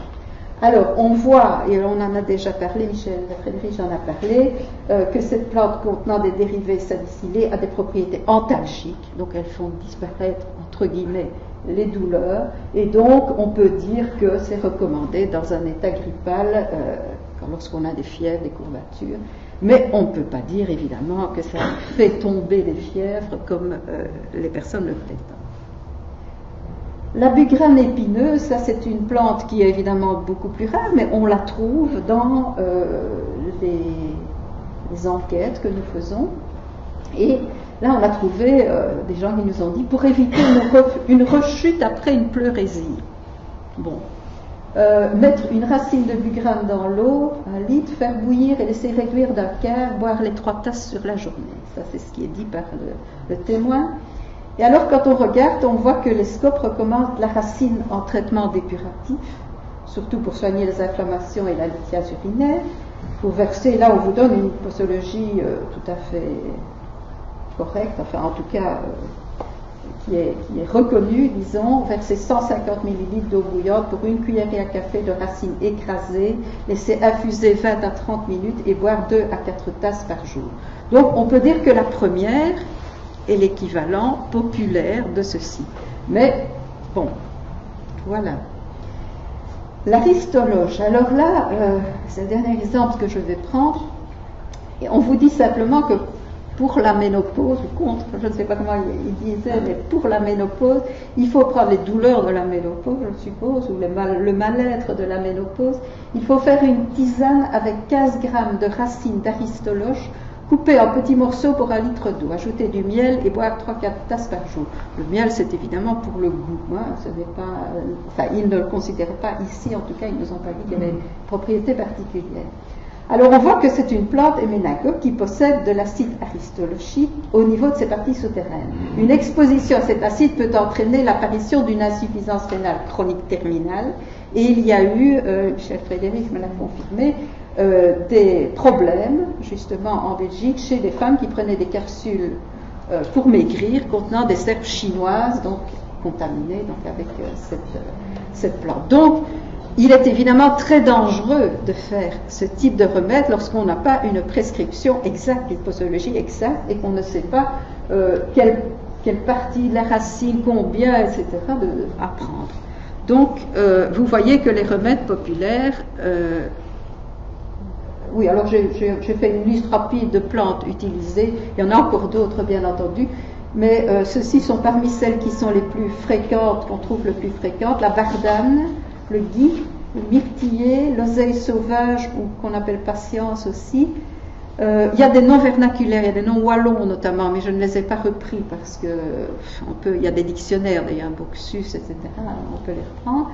Alors, on voit, et on en a déjà parlé, Michel Frédéric en a parlé, que cette plante contenant des dérivés salicylés a des propriétés antalgiques, donc elles font disparaître, entre guillemets, les douleurs, et donc on peut dire que c'est recommandé dans un état grippal, lorsqu'on a des fièvres, des courbatures, mais on ne peut pas dire, évidemment, que ça fait tomber les fièvres comme les personnes le prétendent. La bugrane épineuse, ça c'est une plante qui est évidemment beaucoup plus rare, mais on la trouve dans les enquêtes que nous faisons. Et là, on a trouvé des gens qui nous ont dit, pour éviter une rechute après une pleurésie. Bon, mettre une racine de bugrane dans l'eau, 1 litre, faire bouillir et laisser réduire d'un quart, boire les 3 tasses sur la journée. Ça, c'est ce qui est dit par le témoin. Et alors, quand on regarde, on voit que les scopes recommandent la racine en traitement dépuratif, surtout pour soigner les inflammations et la lithiase urinaire. Pour verser, là, on vous donne une posologie tout à fait correcte, enfin, en tout cas, qui est reconnue, disons, verser 150 ml d'eau bouillante pour 1 cuillerée à café de racines écrasées, laisser infuser 20 à 30 minutes et boire 2 à 4 tasses par jour. Donc, on peut dire que la première est l'équivalent populaire de ceci. Mais, bon, voilà. L'aristoloche, alors là, c'est le dernier exemple que je vais prendre, et on vous dit simplement que pour la ménopause, ou contre, je ne sais pas comment il disait, mais pour la ménopause, il faut prendre les douleurs de la ménopause, je suppose, ou le mal-être de la ménopause, il faut faire une tisane avec 15 grammes de racines d'aristoloche, coupé en petits morceaux pour 1 litre d'eau, ajouter du miel et boire 3-4 tasses par jour. Le miel, c'est évidemment pour le goût. Ce n'est pas, enfin, ils ne le considèrent pas ici, en tout cas, ils ne nous ont pas dit qu'il y avait une propriété particulière. Alors, on voit que c'est une plante héménagogue qui possède de l'acide aristolochique au niveau de ses parties souterraines. Une exposition à cet acide peut entraîner l'apparition d'une insuffisance rénale chronique terminale, et il y a eu, Michel Frédéric me l'a confirmé, des problèmes, justement en Belgique, chez des femmes qui prenaient des capsules pour maigrir contenant des herbes chinoises, donc contaminées donc avec cette plante. Donc, il est évidemment très dangereux de faire ce type de remède lorsqu'on n'a pas une prescription exacte, une posologie exacte, et qu'on ne sait pas quelle partie de la racine, combien, etc., à prendre. Donc, vous voyez que les remèdes populaires... oui, alors j'ai fait une liste rapide de plantes utilisées. Il y en a encore d'autres, bien entendu, mais ceux-ci sont parmi celles qui sont les plus fréquentes, qu'on trouve le plus fréquentes. La bardane, le gui, le myrtillier, l'oseille sauvage, ou qu'on appelle patience aussi. Il y a des noms vernaculaires, il y a des noms wallons notamment, mais je ne les ai pas repris parce que il y a des dictionnaires, d'ailleurs, Boxus, etc., on peut les reprendre.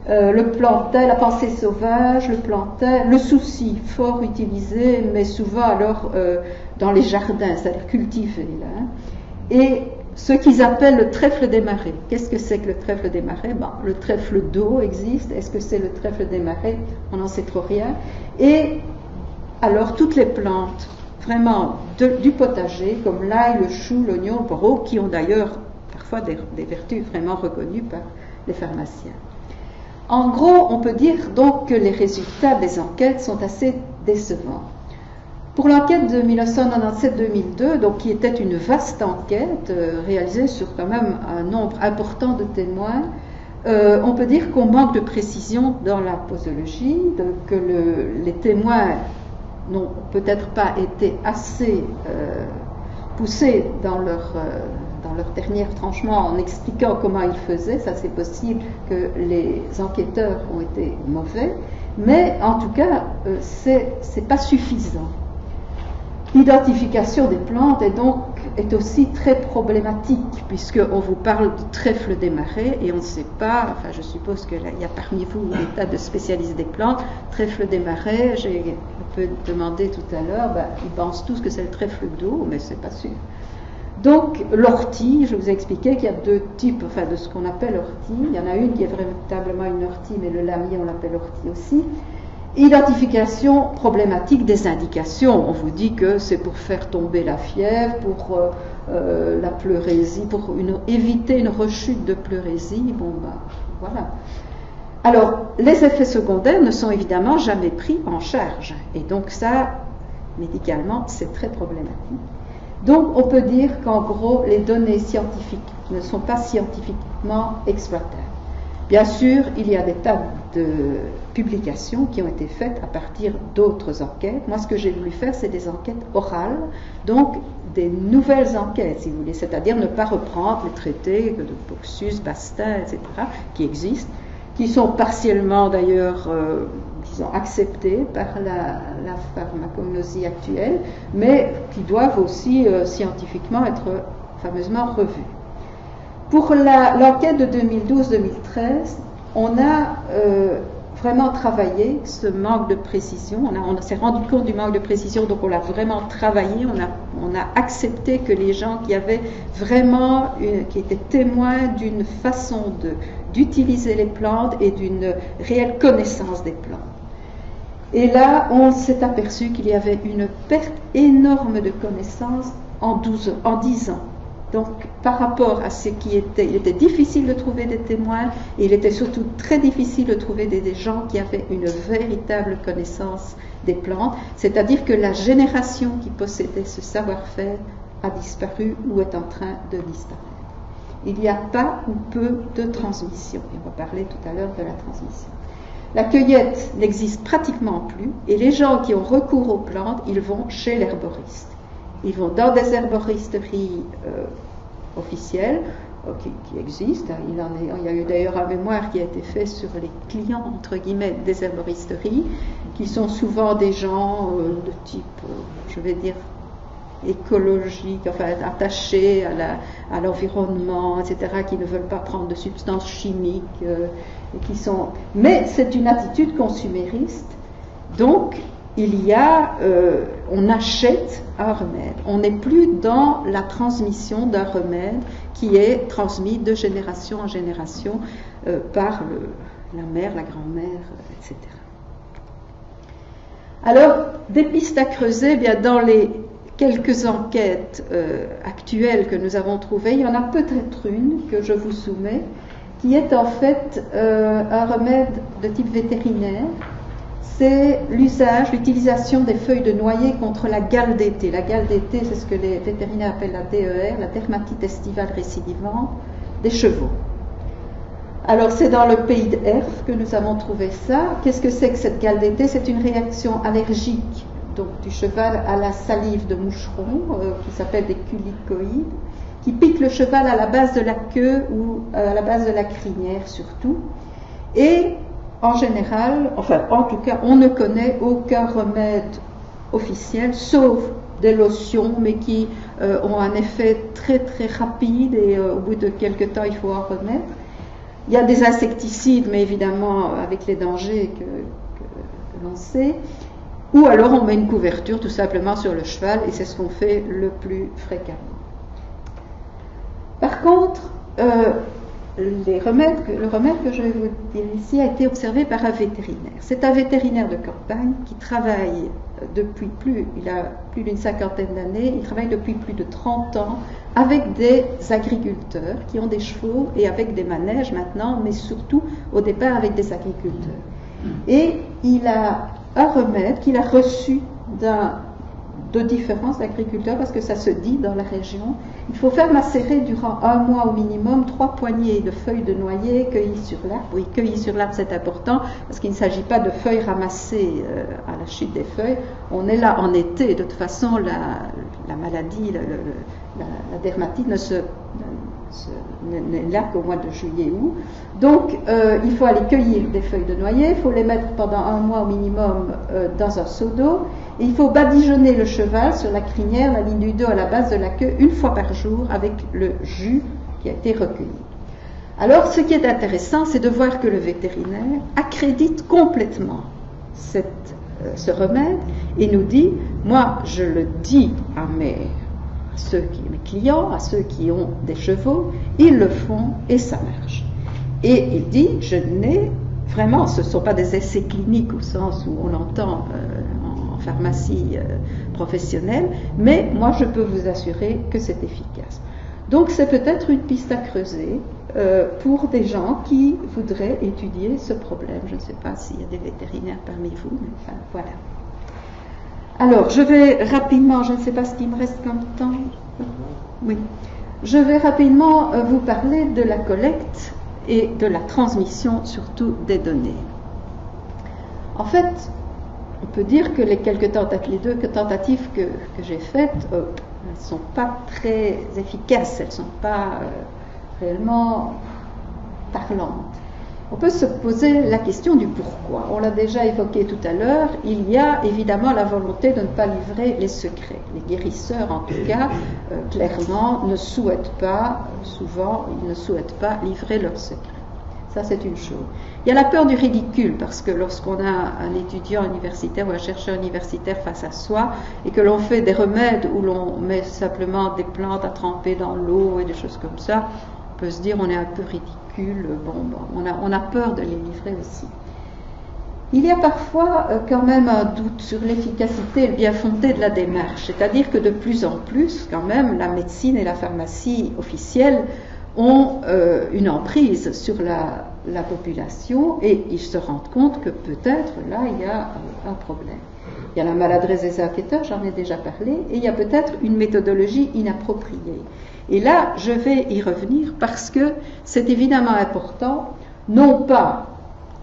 Le plantain, la pensée sauvage, le plantain, le souci, fort utilisé, mais souvent alors dans les jardins, c'est-à-dire cultivé. Là, hein. Et ce qu'ils appellent le trèfle des marais. Qu'est-ce que c'est que le trèfle des marais? Le trèfle d'eau existe. Est-ce que c'est le trèfle des marais? On n'en sait trop rien. Et alors toutes les plantes, vraiment du potager, comme l'ail, le chou, l'oignon, le poireau, qui ont d'ailleurs parfois des vertus vraiment reconnues par les pharmaciens. En gros, on peut dire donc que les résultats des enquêtes sont assez décevants. Pour l'enquête de 1997-2002, donc qui était une vaste enquête réalisée sur quand même un nombre important de témoins, on peut dire qu'on manque de précision dans la posologie, que les témoins n'ont peut-être pas été assez poussés dans leur dernier tranchement en expliquant comment ils faisaient. Ça, c'est possible que les enquêteurs ont été mauvais, mais en tout cas, c'est pas suffisant. L'identification des plantes est aussi très problématique, puisqu'on vous parle de trèfle des marais et on ne sait pas, enfin je suppose qu'il y a parmi vous des tas de spécialistes des plantes. Trèfle des marais, on peut demander tout à l'heure, ils pensent tous que c'est le trèfle d'eau, mais c'est pas sûr. Donc l'ortie, je vous ai expliqué qu'il y a deux types, enfin de ce qu'on appelle ortie. Il y en a une qui est véritablement une ortie, mais le lamier on l'appelle ortie aussi. Identification problématique des indications. On vous dit que c'est pour faire tomber la fièvre, pour la pleurésie, pour éviter une rechute de pleurésie. Bon, ben voilà. Alors, les effets secondaires ne sont évidemment jamais pris en charge. Et donc ça, médicalement, c'est très problématique. Donc, on peut dire qu'en gros, les données scientifiques ne sont pas scientifiquement exploitables. Bien sûr, il y a des tas de publications qui ont été faites à partir d'autres enquêtes. Moi, ce que j'ai voulu faire, c'est des enquêtes orales, donc des nouvelles enquêtes, si vous voulez, c'est-à-dire ne pas reprendre les traités de Boxus, Bastin, etc., qui existent, qui sont partiellement d'ailleurs, disons, acceptés par la pharmacognosie actuelle, mais qui doivent aussi scientifiquement être fameusement revus. Pour l'enquête de 2012-2013, on a vraiment travaillé ce manque de précision. On s'est rendu compte du manque de précision, donc on l'a vraiment travaillé. On a accepté que les gens qui avaient vraiment, qui étaient témoins d'une façon d'utiliser les plantes et d'une réelle connaissance des plantes. Et là, on s'est aperçu qu'il y avait une perte énorme de connaissances en 10 ans. Donc, par rapport à ce qui était, il était difficile de trouver des témoins et il était surtout très difficile de trouver des gens qui avaient une véritable connaissance des plantes, c'est-à-dire que la génération qui possédait ce savoir-faire a disparu ou est en train de disparaître. Il n'y a pas ou peu de transmission, et on va parler tout à l'heure de la transmission. La cueillette n'existe pratiquement plus et les gens qui ont recours aux plantes, ils vont chez l'herboriste. Ils vont dans des herboristeries officielles qui existent. Il y a eu d'ailleurs un mémoire qui a été fait sur les clients, entre guillemets, des herboristeries, qui sont souvent des gens de type, je vais dire, écologique, enfin attachés à l'environnement, etc., qui ne veulent pas prendre de substances chimiques, et qui sont... Mais c'est une attitude consumériste, donc il y a, on achète un remède. On n'est plus dans la transmission d'un remède qui est transmis de génération en génération par la mère, la grand-mère, etc. Alors, des pistes à creuser, eh bien, dans les quelques enquêtes actuelles que nous avons trouvées, il y en a peut-être une que je vous soumets, qui est en fait un remède de type vétérinaire. C'est l'utilisation des feuilles de noyer contre la gale d'été. La gale d'été, c'est ce que les vétérinaires appellent la DER, la dermatite estivale récidivante des chevaux. Alors, c'est dans le pays de Herf que nous avons trouvé ça. Qu'est-ce que c'est que cette gale d'été? C'est une réaction allergique donc, du cheval à la salive de moucheron, qui s'appelle des culicoïdes, qui pique le cheval à la base de la queue ou à la base de la crinière surtout. Et en général, enfin en tout cas, on ne connaît aucun remède officiel, sauf des lotions, mais qui ont un effet très très rapide et au bout de quelques temps, il faut en remettre. Il y a des insecticides, mais évidemment avec les dangers que l'on sait. Ou alors on met une couverture tout simplement sur le cheval et c'est ce qu'on fait le plus fréquemment. Par contre, le remède que je vais vous dire ici a été observé par un vétérinaire. C'est un vétérinaire de campagne qui travaille depuis il a plus d'une cinquantaine d'années, il travaille depuis plus de 30 ans avec des agriculteurs qui ont des chevaux et avec des manèges maintenant, mais surtout au départ avec des agriculteurs. Et il a un remède qu'il a reçu de différents agriculteurs, parce que ça se dit dans la région. Il faut faire macérer durant 1 mois au minimum 3 poignées de feuilles de noyer cueillies sur l'arbre. Oui, cueillies sur l'arbre, c'est important, parce qu'il ne s'agit pas de feuilles ramassées à la chute des feuilles. On est là en été. De toute façon, la maladie, la dermatite n'est là qu'au mois de juillet-août. Donc, il faut aller cueillir des feuilles de noyer, il faut les mettre pendant 1 mois au minimum dans un seau d'eau, et il faut badigeonner le cheval sur la crinière, la ligne du dos à la base de la queue, 1 fois par jour avec le jus qui a été recueilli. Alors, ce qui est intéressant, c'est de voir que le vétérinaire accrédite complètement ce remède et nous dit, moi, je le dis à mes mes clients, à ceux qui ont des chevaux, ils le font et ça marche. Et il dit, je n'ai vraiment, ce ne sont pas des essais cliniques au sens où on l'entend en pharmacie professionnelle, mais moi je peux vous assurer que c'est efficace. Donc c'est peut-être une piste à creuser pour des gens qui voudraient étudier ce problème. Je ne sais pas s'il y a des vétérinaires parmi vous, mais enfin, voilà. Alors, je vais rapidement, je ne sais pas ce qu'il me reste comme temps. Oui. Je vais rapidement vous parler de la collecte et de la transmission, surtout des données. En fait, on peut dire que les deux tentatives que j'ai faites, elles ne sont pas très efficaces, elles ne sont pas réellement parlantes. On peut se poser la question du pourquoi. On l'a déjà évoqué tout à l'heure, il y a évidemment la volonté de ne pas livrer les secrets. Les guérisseurs, en tout cas, clairement, ne souhaitent pas, souvent, ils ne souhaitent pas livrer leurs secrets. Ça, c'est une chose. Il y a la peur du ridicule, parce que lorsqu'on a un étudiant universitaire ou un chercheur universitaire face à soi, et que l'on fait des remèdes où l'on met simplement des plantes à tremper dans l'eau et des choses comme ça, on peut se dire on est un peu ridicule, on a peur de les livrer aussi. Il y a parfois quand même un doute sur l'efficacité et le bien fondé de la démarche, c'est-à-dire que de plus en plus, quand même, la médecine et la pharmacie officielle ont une emprise sur la population et ils se rendent compte que peut-être là il y a un problème. Il y a la maladresse des enquêteurs, j'en ai déjà parlé, et il y a peut-être une méthodologie inappropriée. Et là, je vais y revenir parce que c'est évidemment important, non pas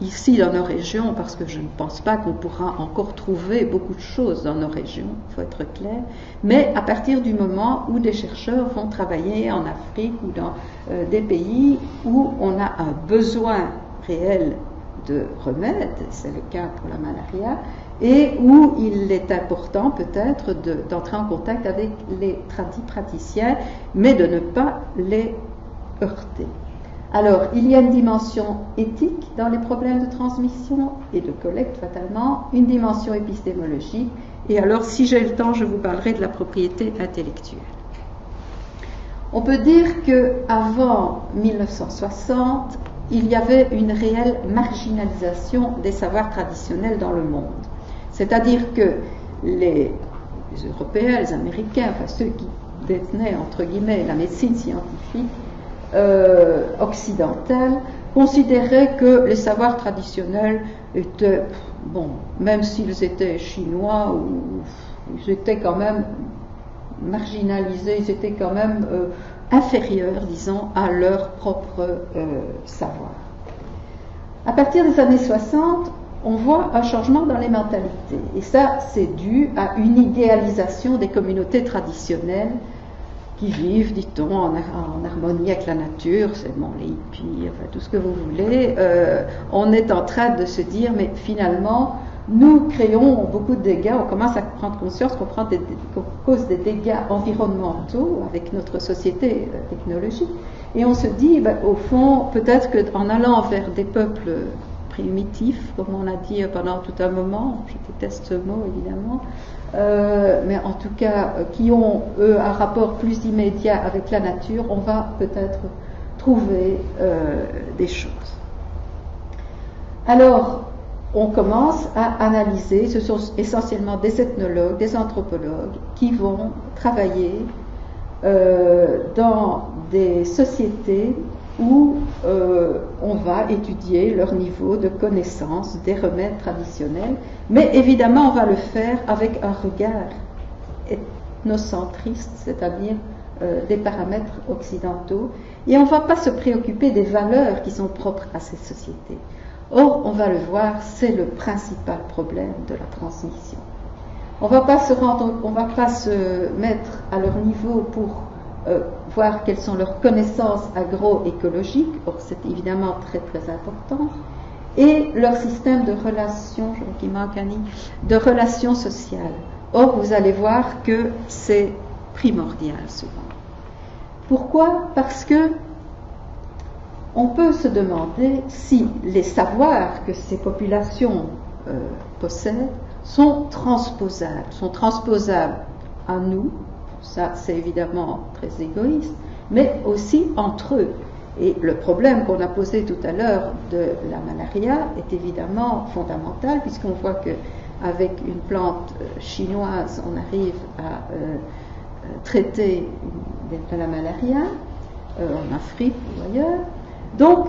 ici dans nos régions, parce que je ne pense pas qu'on pourra encore trouver beaucoup de choses dans nos régions, il faut être clair, mais à partir du moment où des chercheurs vont travailler en Afrique ou dans des pays où on a un besoin réel de remèdes, c'est le cas pour la malaria, et où il est important peut-être d'entrer en contact avec les praticiens, mais de ne pas les heurter. Alors, il y a une dimension éthique dans les problèmes de transmission et de collecte, fatalement, une dimension épistémologique, et alors, si j'ai le temps, je vous parlerai de la propriété intellectuelle. On peut dire qu'avant 1960, il y avait une réelle marginalisation des savoirs traditionnels dans le monde. C'est-à-dire que les Européens, les Américains, enfin ceux qui détenaient, entre guillemets, la médecine scientifique occidentale, considéraient que les savoirs traditionnels étaient, bon, même s'ils étaient chinois, ou ils étaient quand même marginalisés, ils étaient quand même inférieurs, disons, à leur propre savoir. À partir des années 60, on voit un changement dans les mentalités. Et ça, c'est dû à une idéalisation des communautés traditionnelles qui vivent, dit-on, en harmonie avec la nature. C'est bon, les hippies, enfin, tout ce que vous voulez. On est en train de se dire, mais finalement, nous créons beaucoup de dégâts. On commence à prendre conscience qu'on cause des dégâts environnementaux avec notre société technologique. Et on se dit, au fond, peut-être qu'en allant vers des peuples primitifs, comme on a dit pendant tout un moment, je déteste ce mot évidemment, mais en tout cas qui ont eux un rapport plus immédiat avec la nature, on va peut-être trouver des choses. Alors, on commence à analyser, ce sont essentiellement des ethnologues, des anthropologues qui vont travailler dans des sociétés où on va étudier leur niveau de connaissance des remèdes traditionnels, mais évidemment on va le faire avec un regard ethnocentriste, c'est-à-dire des paramètres occidentaux, et on ne va pas se préoccuper des valeurs qui sont propres à ces sociétés. Or, on va le voir, c'est le principal problème de la transmission. On ne va pas se mettre à leur niveau pour voir quelles sont leurs connaissances agroécologiques, or c'est évidemment très très important, et leur système de relations, je vois qu'il manque un i, de relations sociales. Or, vous allez voir que c'est primordial souvent. Pourquoi ? Parce que on peut se demander si les savoirs que ces populations possèdent sont transposables à nous, ça c'est évidemment très égoïste, mais aussi entre eux. Et le problème qu'on a posé tout à l'heure de la malaria est évidemment fondamental, puisqu'on voit qu'avec une plante chinoise, on arrive à traiter de la malaria en Afrique ou ailleurs. Donc,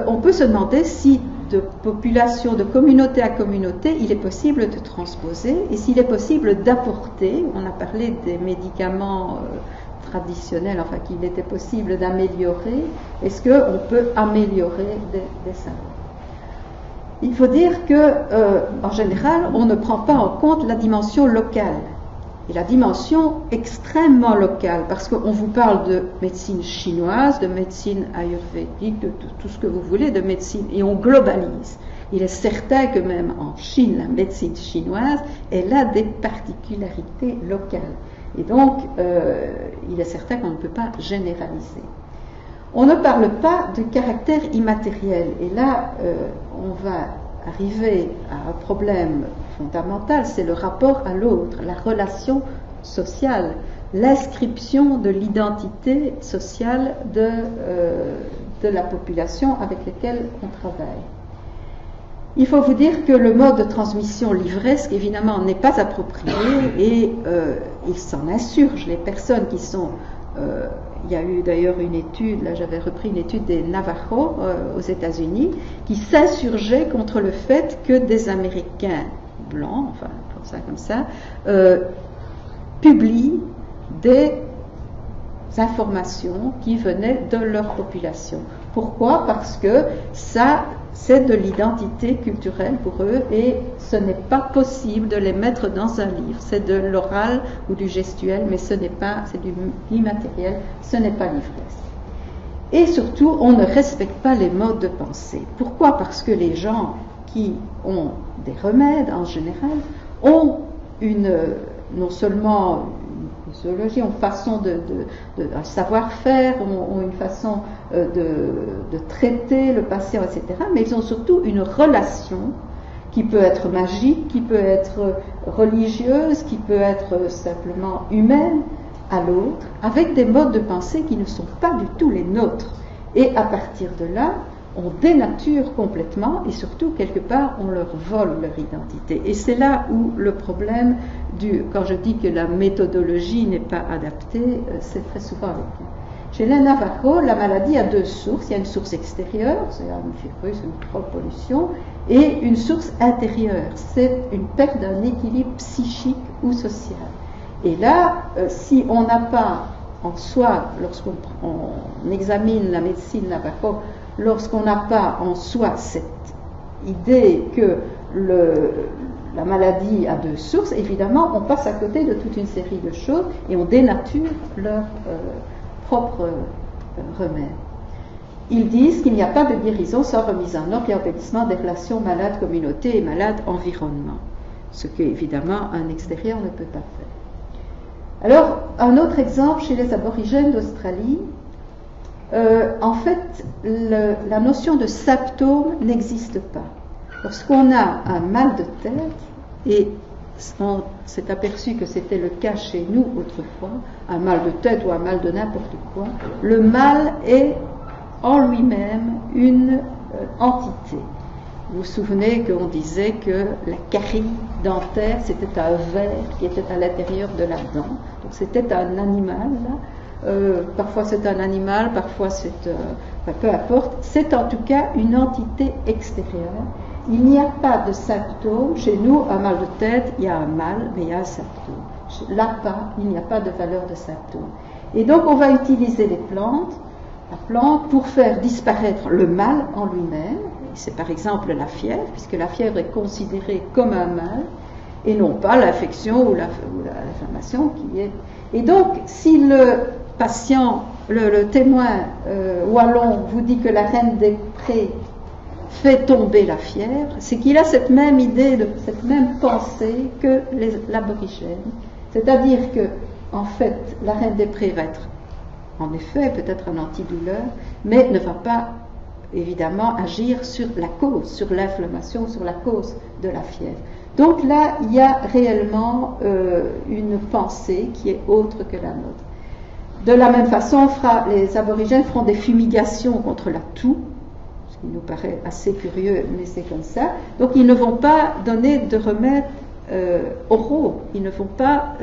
on peut se demander si de population, de communauté à communauté, il est possible de transposer et s'il est possible d'apporter, on a parlé des médicaments traditionnels, enfin qu'il était possible d'améliorer, est-ce qu'on peut améliorer des savoirs? Il faut dire que, en général, on ne prend pas en compte la dimension locale. Et la dimension extrêmement locale, parce qu'on vous parle de médecine chinoise, de médecine ayurvédique, de tout ce que vous voulez, de médecine, et on globalise. Il est certain que même en Chine, la médecine chinoise, elle a des particularités locales. Et donc, il est certain qu'on ne peut pas généraliser. On ne parle pas de caractère immatériel, et là, on va arriver à un problème fondamental, c'est le rapport à l'autre, la relation sociale, l'inscription de l'identité sociale de la population avec laquelle on travaille. Il faut vous dire que le mode de transmission livresque, évidemment, n'est pas approprié et il s'en insurge. Les personnes qui sont... il y a eu d'ailleurs une étude, là j'avais repris une étude des Navajos aux États-Unis, qui s'insurgeaient contre le fait que des Américains blancs, enfin comme ça, publient des informations qui venaient de leur population. Pourquoi? Parce que ça, c'est de l'identité culturelle pour eux et ce n'est pas possible de les mettre dans un livre. C'est de l'oral ou du gestuel, mais ce n'est pas, c'est du immatériel, ce n'est pas livresque. Et surtout, on ne respecte pas les modes de pensée. Pourquoi? Parce que les gens qui ont des remèdes, en général, ont non seulement une zoologie, une façon un savoir-faire, ont une façon de traiter le patient, etc., mais ils ont surtout une relation qui peut être magique, qui peut être religieuse, qui peut être simplement humaine à l'autre, avec des modes de pensée qui ne sont pas du tout les nôtres. Et à partir de là, on dénature complètement et surtout, quelque part, on leur vole leur identité. Et c'est là où le problème quand je dis que la méthodologie n'est pas adaptée, c'est très souvent avec nous. Chez les Navajos, la maladie a deux sources. Il y a une source extérieure, c'est un virus, une micro-pollution, et une source intérieure, c'est une perte d'un équilibre psychique ou social. Et là, si on n'a pas en soi, lorsqu'on examine la médecine Navajo, lorsqu'on n'a pas en soi cette idée que la maladie a deux sources, évidemment, on passe à côté de toute une série de choses et on dénature leur propre remède. Ils disent qu'il n'y a pas de guérison sans remise en ordre et embellissement des relations malade-communauté et malade-environnement, ce que, évidemment, un extérieur ne peut pas faire. Alors, un autre exemple chez les aborigènes d'Australie, en fait, la notion de symptôme n'existe pas. Lorsqu'on a un mal de tête, et on s'est aperçu que c'était le cas chez nous autrefois, un mal de tête ou un mal de n'importe quoi, le mal est en lui-même une entité. Vous vous souvenez qu'on disait que la carie dentaire, c'était un ver qui était à l'intérieur de la dent. Donc c'était un animal, là. Parfois c'est un animal, parfois c'est... peu importe. C'est en tout cas une entité extérieure. Il n'y a pas de symptôme. Chez nous, un mal de tête, il y a un mal, mais il y a un symptôme. Là, il n'y a pas de valeur de symptôme. Et donc on va utiliser la plante pour faire disparaître le mal en lui-même. C'est par exemple la fièvre, puisque la fièvre est considérée comme un mal, et non pas l'infection ou l'inflammation qui est... Et donc, si le patient, le témoin wallon vous dit que la reine des prés fait tomber la fièvre, c'est qu'il a cette même idée, cette même pensée que l'aborigène. C'est-à-dire que, en fait, la reine des prés va être, en effet, peut-être un antidouleur, mais ne va pas évidemment agir sur la cause, sur l'inflammation, sur la cause de la fièvre. Donc là, il y a réellement une pensée qui est autre que la nôtre. De la même façon, les aborigènes feront des fumigations contre la toux, ce qui nous paraît assez curieux, mais c'est comme ça. Donc ils ne vont pas donner de remèdes oraux, ils ne vont pas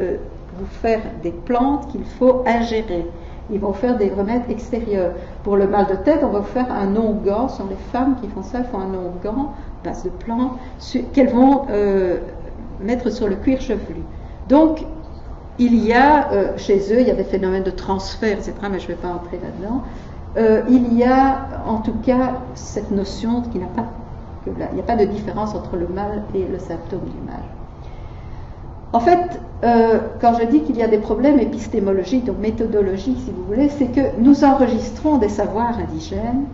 vous faire des plantes qu'il faut ingérer. Ils vont faire des remèdes extérieurs. Pour le mal de tête, on va faire un onguent. Ce sont les femmes qui font ça, elles font un onguent à base de plantes qu'elles vont mettre sur le cuir chevelu. Donc, il y a chez eux, il y a des phénomènes de transfert, etc., mais je ne vais pas entrer là-dedans. Il y a en tout cas cette notion qu'il n'y a pas de différence entre le mal et le symptôme du mal. En fait, quand je dis qu'il y a des problèmes épistémologiques, donc méthodologiques si vous voulez, c'est que nous enregistrons des savoirs indigènes,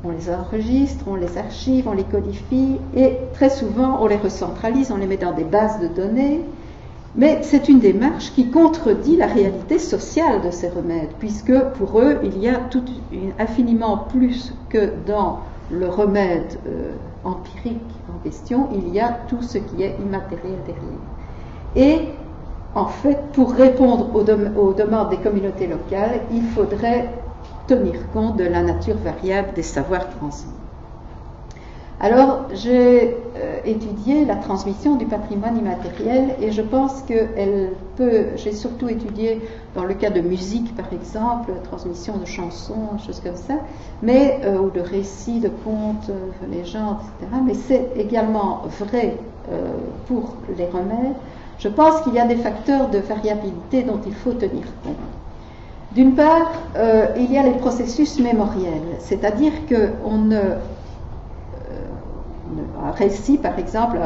on les enregistre, on les archive, on les codifie, et très souvent on les recentralise, on les met dans des bases de données, mais c'est une démarche qui contredit la réalité sociale de ces remèdes, puisque pour eux, il y a infiniment plus que dans le remède empirique en question, il y a tout ce qui est immatériel derrière. Et en fait, pour répondre aux demandes des communautés locales, il faudrait tenir compte de la nature variable des savoirs transmis. Alors, j'ai étudié la transmission du patrimoine immatériel et je pense j'ai surtout étudié dans le cas de musique par exemple, la transmission de chansons, des choses comme ça, ou de récits, de contes, légendes, etc. Mais c'est également vrai pour les remèdes. Je pense qu'il y a des facteurs de variabilité dont il faut tenir compte. D'une part, il y a les processus mémoriels, c'est-à-dire qu'on un récit, par exemple,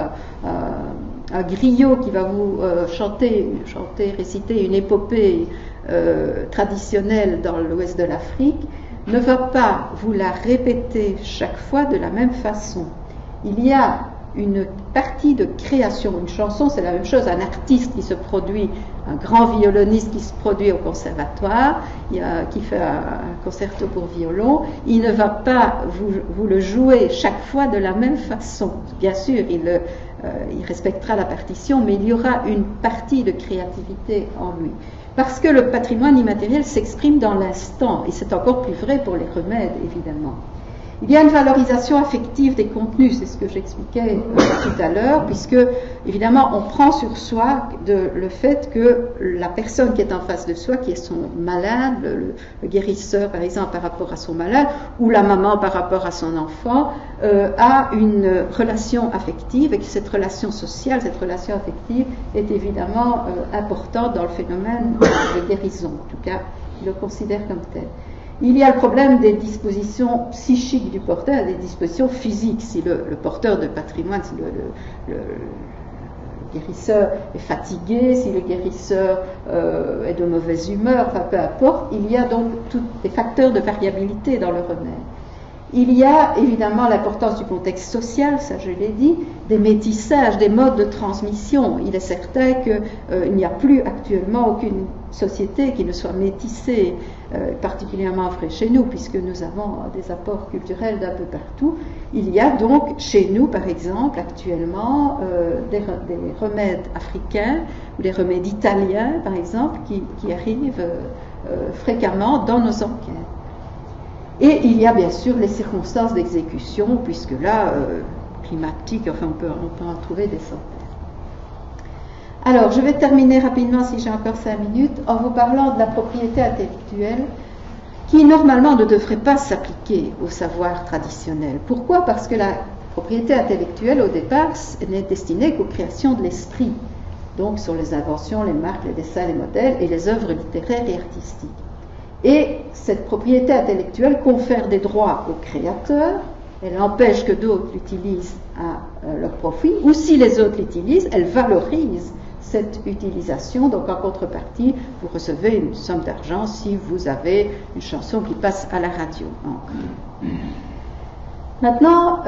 un griot qui va vous réciter une épopée traditionnelle dans l'ouest de l'Afrique, ne va pas vous la répéter chaque fois de la même façon. Il y a une partie de création. Une chanson, c'est la même chose. Un artiste qui se produit, un grand violoniste qui se produit au conservatoire, qui fait un concerto pour violon, il ne va pas vous le jouer chaque fois de la même façon. Bien sûr, il respectera la partition, mais il y aura une partie de créativité en lui. Parce que le patrimoine immatériel s'exprime dans l'instant, et c'est encore plus vrai pour les remèdes, évidemment. Il y a une valorisation affective des contenus, c'est ce que j'expliquais tout à l'heure, puisque évidemment on prend sur soi le fait que la personne qui est en face de soi, qui est son malade, le guérisseur par exemple par rapport à son malade, ou la maman par rapport à son enfant, a une relation affective, et que cette relation sociale, cette relation affective est évidemment importante dans le phénomène de guérison, en tout cas il le considère comme tel. Il y a le problème des dispositions psychiques du porteur et des dispositions physiques. Si le porteur de patrimoine, si le guérisseur est fatigué, si le guérisseur est de mauvaise humeur, enfin peu importe, il y a donc tous des facteurs de variabilité dans le remède. Il y a évidemment l'importance du contexte social, ça je l'ai dit, des métissages, des modes de transmission. Il est certain qu'il n'y a plus actuellement aucune société qui ne soit métissée, particulièrement vrai chez nous, puisque nous avons des apports culturels d'un peu partout. Il y a donc chez nous, par exemple, actuellement, des remèdes africains ou des remèdes italiens, par exemple, qui arrivent fréquemment dans nos enquêtes. Et il y a bien sûr les circonstances d'exécution, puisque là, climatiques, enfin on peut en trouver des centaines. Alors, je vais terminer rapidement, si j'ai encore 5 minutes, en vous parlant de la propriété intellectuelle, qui normalement ne devrait pas s'appliquer au savoir traditionnel. Pourquoi ? Parce que la propriété intellectuelle, au départ, n'est destinée qu'aux créations de l'esprit, donc sur les inventions, les marques, les dessins, les modèles et les œuvres littéraires et artistiques. Et cette propriété intellectuelle confère des droits aux créateurs, elle empêche que d'autres l'utilisent à leur profit, ou si les autres l'utilisent, elle valorise cette utilisation. Donc en contrepartie, vous recevez une somme d'argent si vous avez une chanson qui passe à la radio. Maintenant,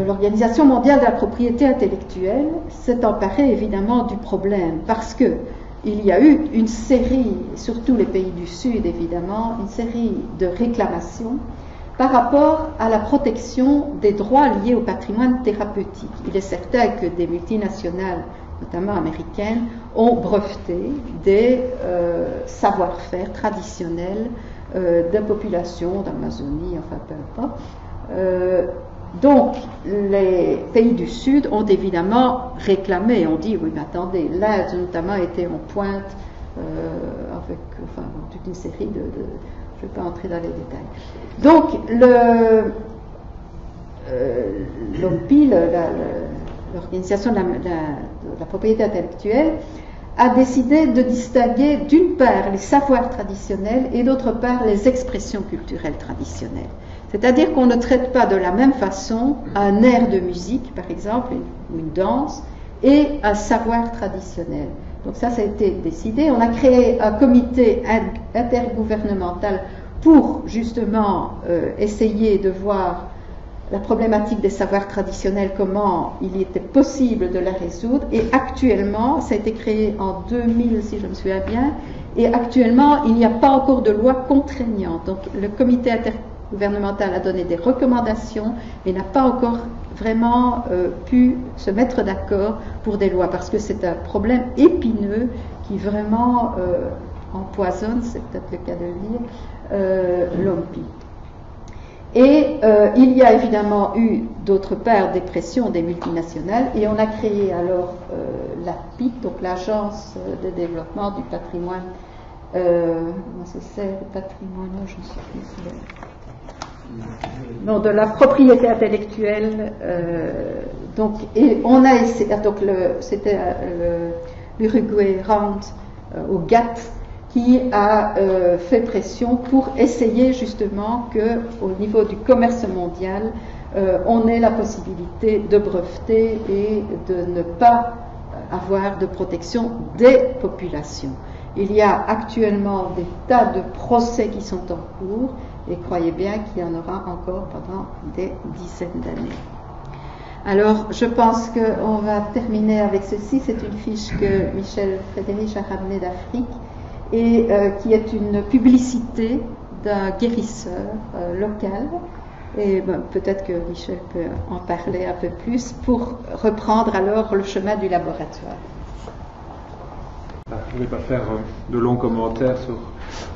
l'Organisation mondiale de la propriété intellectuelle s'est emparée évidemment du problème, parce que il y a eu une série, surtout les pays du Sud évidemment, une série de réclamations par rapport à la protection des droits liés au patrimoine thérapeutique. Il est certain que des multinationales, notamment américaines, ont breveté des savoir-faire traditionnels de populations d'Amazonie, enfin peu importe. Donc, les pays du Sud ont évidemment réclamé, on dit, oui, mais attendez, l'Inde notamment était en pointe avec toute une série de je ne vais pas entrer dans les détails. Donc, l'OMPI, l'Organisation de la propriété intellectuelle, a décidé de distinguer d'une part les savoirs traditionnels et d'autre part les expressions culturelles traditionnelles. C'est-à-dire qu'on ne traite pas de la même façon un air de musique, par exemple, ou une danse, et un savoir traditionnel. Donc ça a été décidé. On a créé un comité intergouvernemental pour justement essayer de voir la problématique des savoirs traditionnels, comment il était possible de la résoudre. Et actuellement, ça a été créé en 2000, si je me souviens bien, et actuellement, il n'y a pas encore de loi contraignante. Donc le comité intergouvernemental a donné des recommandations, mais n'a pas encore vraiment pu se mettre d'accord pour des lois, parce que c'est un problème épineux qui vraiment empoisonne, c'est peut-être le cas de le dire, l'OMPI. Et il y a évidemment eu d'autre part des pressions des multinationales, et on a créé alors l'APIC, donc l'Agence de développement du patrimoine, comment ça c'est, le patrimoine, je ne sais plus, non, de la propriété intellectuelle. Donc, et on a essayé, donc c'était l'Uruguay Round au GATT qui a fait pression pour essayer justement qu'au niveau du commerce mondial, on ait la possibilité de breveter et de ne pas avoir de protection des populations. Il y a actuellement des tas de procès qui sont en cours, et croyez bien qu'il y en aura encore pendant des dizaines d'années. Alors, je pense qu'on va terminer avec ceci. C'est une fiche que Michel Frédéric a ramenée d'Afrique et qui est une publicité d'un guérisseur local. Et peut-être que Michel peut en parler un peu plus pour reprendre alors le chemin du laboratoire. Je ne vais pas faire de longs commentaires sur...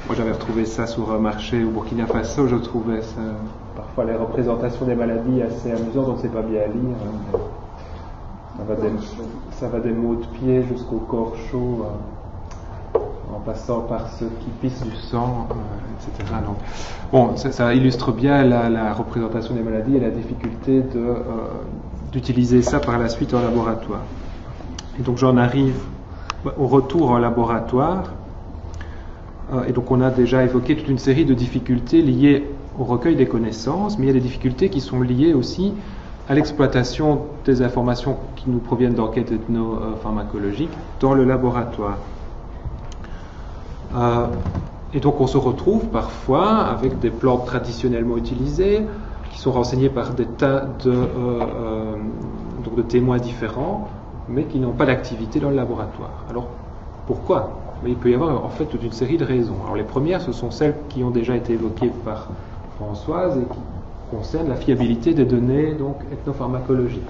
Moi, j'avais retrouvé ça sur un marché au Burkina Faso. Je trouvais ça, parfois les représentations des maladies assez amusantes, donc c'est pas bien à lire. Ça va des maux de pied jusqu'au corps chaud, en passant par ceux qui pissent du sang, etc. Donc, bon, ça illustre bien la représentation des maladies et la difficulté d'utiliser ça par la suite en laboratoire. Et donc j'en arrive au retour en laboratoire, et donc on a déjà évoqué toute une série de difficultés liées au recueil des connaissances, mais il y a des difficultés qui sont liées aussi à l'exploitation des informations qui nous proviennent d'enquêtes ethnopharmacologiques dans le laboratoire. Et donc on se retrouve parfois avec des plantes traditionnellement utilisées, qui sont renseignées par des tas de témoins différents, mais qui n'ont pas d'activité dans le laboratoire. Alors, pourquoi ? Mais il peut y avoir en fait toute une série de raisons. Alors les premières, ce sont celles qui ont déjà été évoquées par Françoise et qui concernent la fiabilité des données donc, ethnopharmacologiques.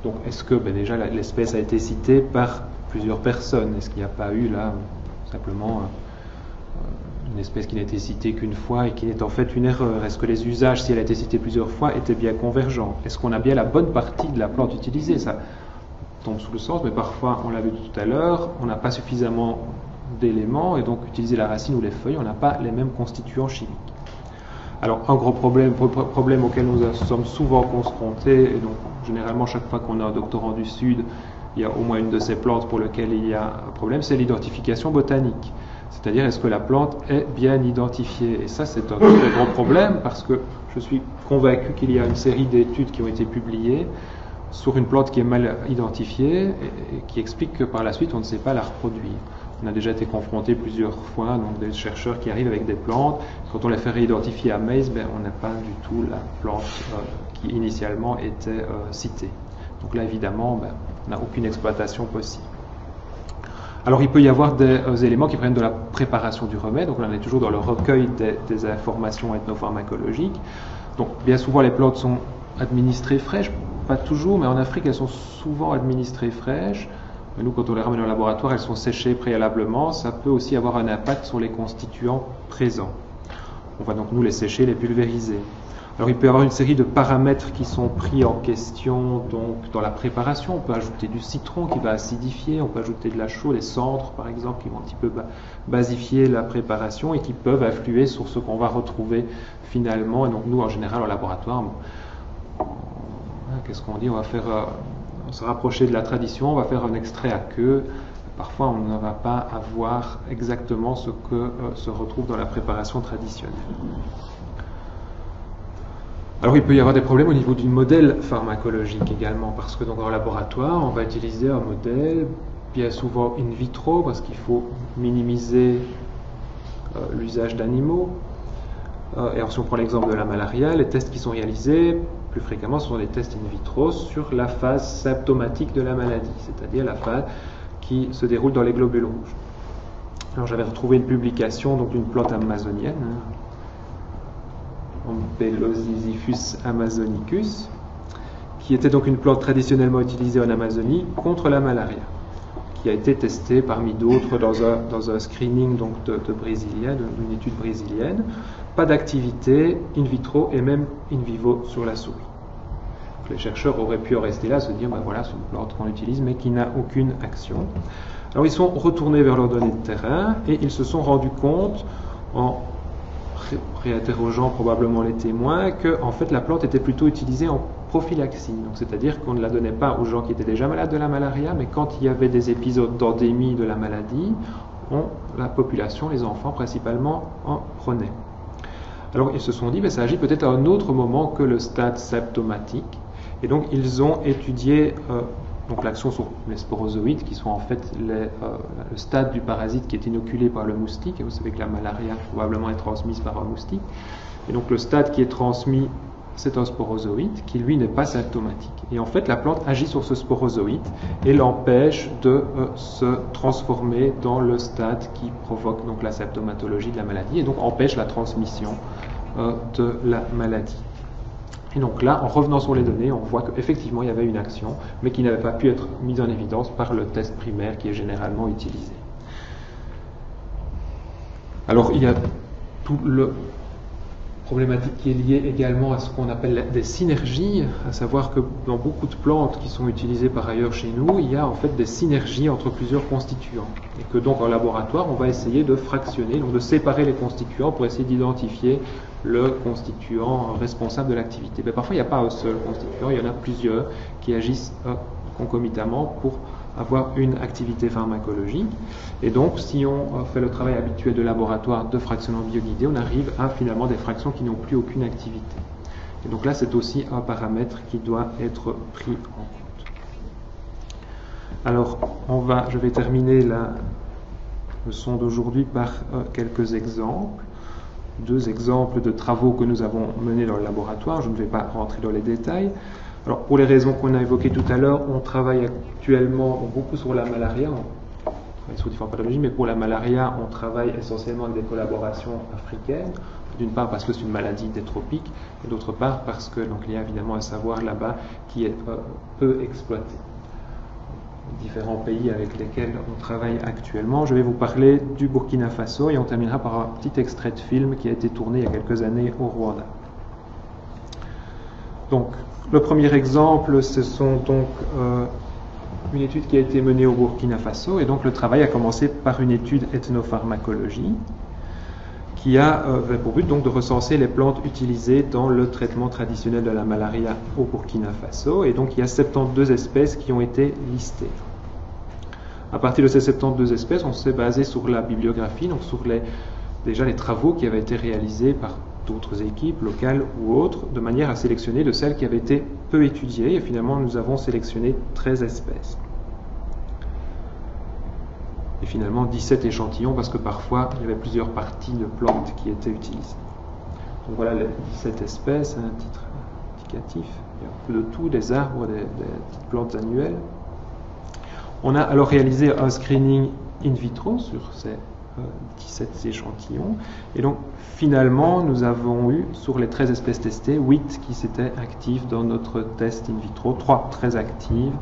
Donc est-ce que déjà l'espèce a été citée par plusieurs personnes ? Est-ce qu'il n'y a pas eu là simplement une espèce qui n'a été citée qu'une fois et qui est en fait une erreur ? Est-ce que les usages, si elle a été citée plusieurs fois, étaient bien convergents ? Est-ce qu'on a bien la bonne partie de la plante utilisée ? Ça tombe sous le sens, mais parfois, on l'a vu tout à l'heure, on n'a pas suffisamment d'éléments, et donc utiliser la racine ou les feuilles, on n'a pas les mêmes constituants chimiques. Alors, un gros problème auquel nous sommes souvent confrontés, et donc généralement chaque fois qu'on a un doctorant du Sud, il y a au moins une de ces plantes pour lesquelles il y a un problème, c'est l'identification botanique. C'est-à-dire, est-ce que la plante est bien identifiée ? Et ça, c'est un très gros problème, parce que je suis convaincu qu'il y a une série d'études qui ont été publiées sur une plante qui est mal identifiée et qui explique que par la suite on ne sait pas la reproduire. On a déjà été confronté plusieurs fois, donc des chercheurs qui arrivent avec des plantes, quand on les fait réidentifier à maize, on n'a pas du tout la plante qui initialement était citée. Donc là évidemment, on n'a aucune exploitation possible. Alors il peut y avoir des éléments qui viennent de la préparation du remède, donc on en est toujours dans le recueil des informations ethnopharmacologiques. Donc bien souvent les plantes sont administrées fraîches, pas toujours, mais en Afrique elles sont souvent administrées fraîches. Nous, quand on les ramène au laboratoire, elles sont séchées préalablement. Ça peut aussi avoir un impact sur les constituants présents. On va donc nous les sécher, les pulvériser. Alors il peut y avoir une série de paramètres qui sont pris en question donc, dans la préparation. On peut ajouter du citron qui va acidifier, on peut ajouter de la chaux, des cendres par exemple qui vont un petit peu basifier la préparation et qui peuvent influer sur ce qu'on va retrouver finalement. Et donc nous en général au laboratoire, qu'est-ce qu'on dit? On se rapprocher de la tradition, on va faire un extrait à queue. Parfois on ne va pas avoir exactement ce que se retrouve dans la préparation traditionnelle. Alors il peut y avoir des problèmes au niveau du modèle pharmacologique également, parce que donc en laboratoire, on va utiliser un modèle bien souvent in vitro, parce qu'il faut minimiser l'usage d'animaux. Et alors si on prend l'exemple de la malaria, les tests qui sont réalisés plus fréquemment sont des tests in vitro sur la phase symptomatique de la maladie, c'est-à-dire la phase qui se déroule dans les globules rouges. Alors j'avais retrouvé une publication donc d'une plante amazonienne, Ompelosisyphus amazonicus, qui était donc une plante traditionnellement utilisée en Amazonie contre la malaria, qui a été testée parmi d'autres dans un screening donc de brésilienne, d'une étude brésilienne. Pas d'activité in vitro et même in vivo sur la souris. Donc les chercheurs auraient pu en rester là, se dire ben voilà, c'est une plante qu'on utilise mais qui n'a aucune action. Alors ils sont retournés vers leurs données de terrain et ils se sont rendus compte en réinterrogeant probablement les témoins, que en fait la plante était plutôt utilisée en prophylaxie, donc c'est-à-dire qu'on ne la donnait pas aux gens qui étaient déjà malades de la malaria, mais quand il y avait des épisodes d'endémie de la maladie, la population, les enfants principalement, en prenaient. Alors ils se sont dit, ça agit peut-être à un autre moment que le stade symptomatique, et donc ils ont étudié donc l'action sur les sporozoïdes, qui sont en fait le stade du parasite qui est inoculé par le moustique. Et vous savez que la malaria probablement est transmise par un moustique. Et donc le stade qui est transmis, c'est un sporozoïde qui lui n'est pas symptomatique. Et en fait la plante agit sur ce sporozoïde et l'empêche de se transformer dans le stade qui provoque donc la symptomatologie de la maladie et donc empêche la transmission de la maladie. Et donc là, en revenant sur les données, on voit qu'effectivement il y avait une action, mais qui n'avait pas pu être mise en évidence par le test primaire qui est généralement utilisé. Alors il y a tout le problématique qui est liée également à ce qu'on appelle des synergies, à savoir que dans beaucoup de plantes qui sont utilisées par ailleurs chez nous, il y a en fait des synergies entre plusieurs constituants. Et que donc en laboratoire, on va essayer de fractionner, donc de séparer les constituants pour essayer d'identifier le constituant responsable de l'activité. Mais parfois, il n'y a pas un seul constituant, il y en a plusieurs qui agissent concomitamment pour avoir une activité pharmacologique. Et donc, si on fait le travail habituel de laboratoire de fractionnement bioguidé, on arrive à finalement des fractions qui n'ont plus aucune activité. Et donc là, c'est aussi un paramètre qui doit être pris en compte. Alors, je vais terminer la leçon d'aujourd'hui par quelques exemples. 2 exemples de travaux que nous avons menés dans le laboratoire. Je ne vais pas rentrer dans les détails. Alors, pour les raisons qu'on a évoquées tout à l'heure, on travaille actuellement beaucoup sur la malaria, on travaille sur différentes pathologies, mais pour la malaria, on travaille essentiellement avec des collaborations africaines. D'une part parce que c'est une maladie des tropiques, et d'autre part parce que donc, il y a évidemment un savoir là-bas qui est peu exploité. Différents pays avec lesquels on travaille actuellement. Je vais vous parler du Burkina Faso et on terminera par un petit extrait de film qui a été tourné il y a quelques années au Rwanda. Donc, le premier exemple, ce sont donc une étude qui a été menée au Burkina Faso et donc le travail a commencé par une étude ethnopharmacologie qui a pour but donc de recenser les plantes utilisées dans le traitement traditionnel de la malaria au Burkina Faso. Et donc il y a 72 espèces qui ont été listées. À partir de ces 72 espèces, on s'est basé sur la bibliographie, donc sur déjà les travaux qui avaient été réalisés par d'autres équipes locales ou autres, de manière à sélectionner de celles qui avaient été peu étudiées. Et finalement, nous avons sélectionné 13 espèces. Et finalement 17 échantillons parce que parfois il y avait plusieurs parties de plantes qui étaient utilisées. Donc voilà les 17 espèces, un titre indicatif, il y a un peu de tout, des arbres, des plantes annuelles. On a alors réalisé un screening in vitro sur ces 17 échantillons. Et donc, finalement, nous avons eu, sur les 13 espèces testées, 8 qui s'étaient actives dans notre test in vitro, 3 très actives,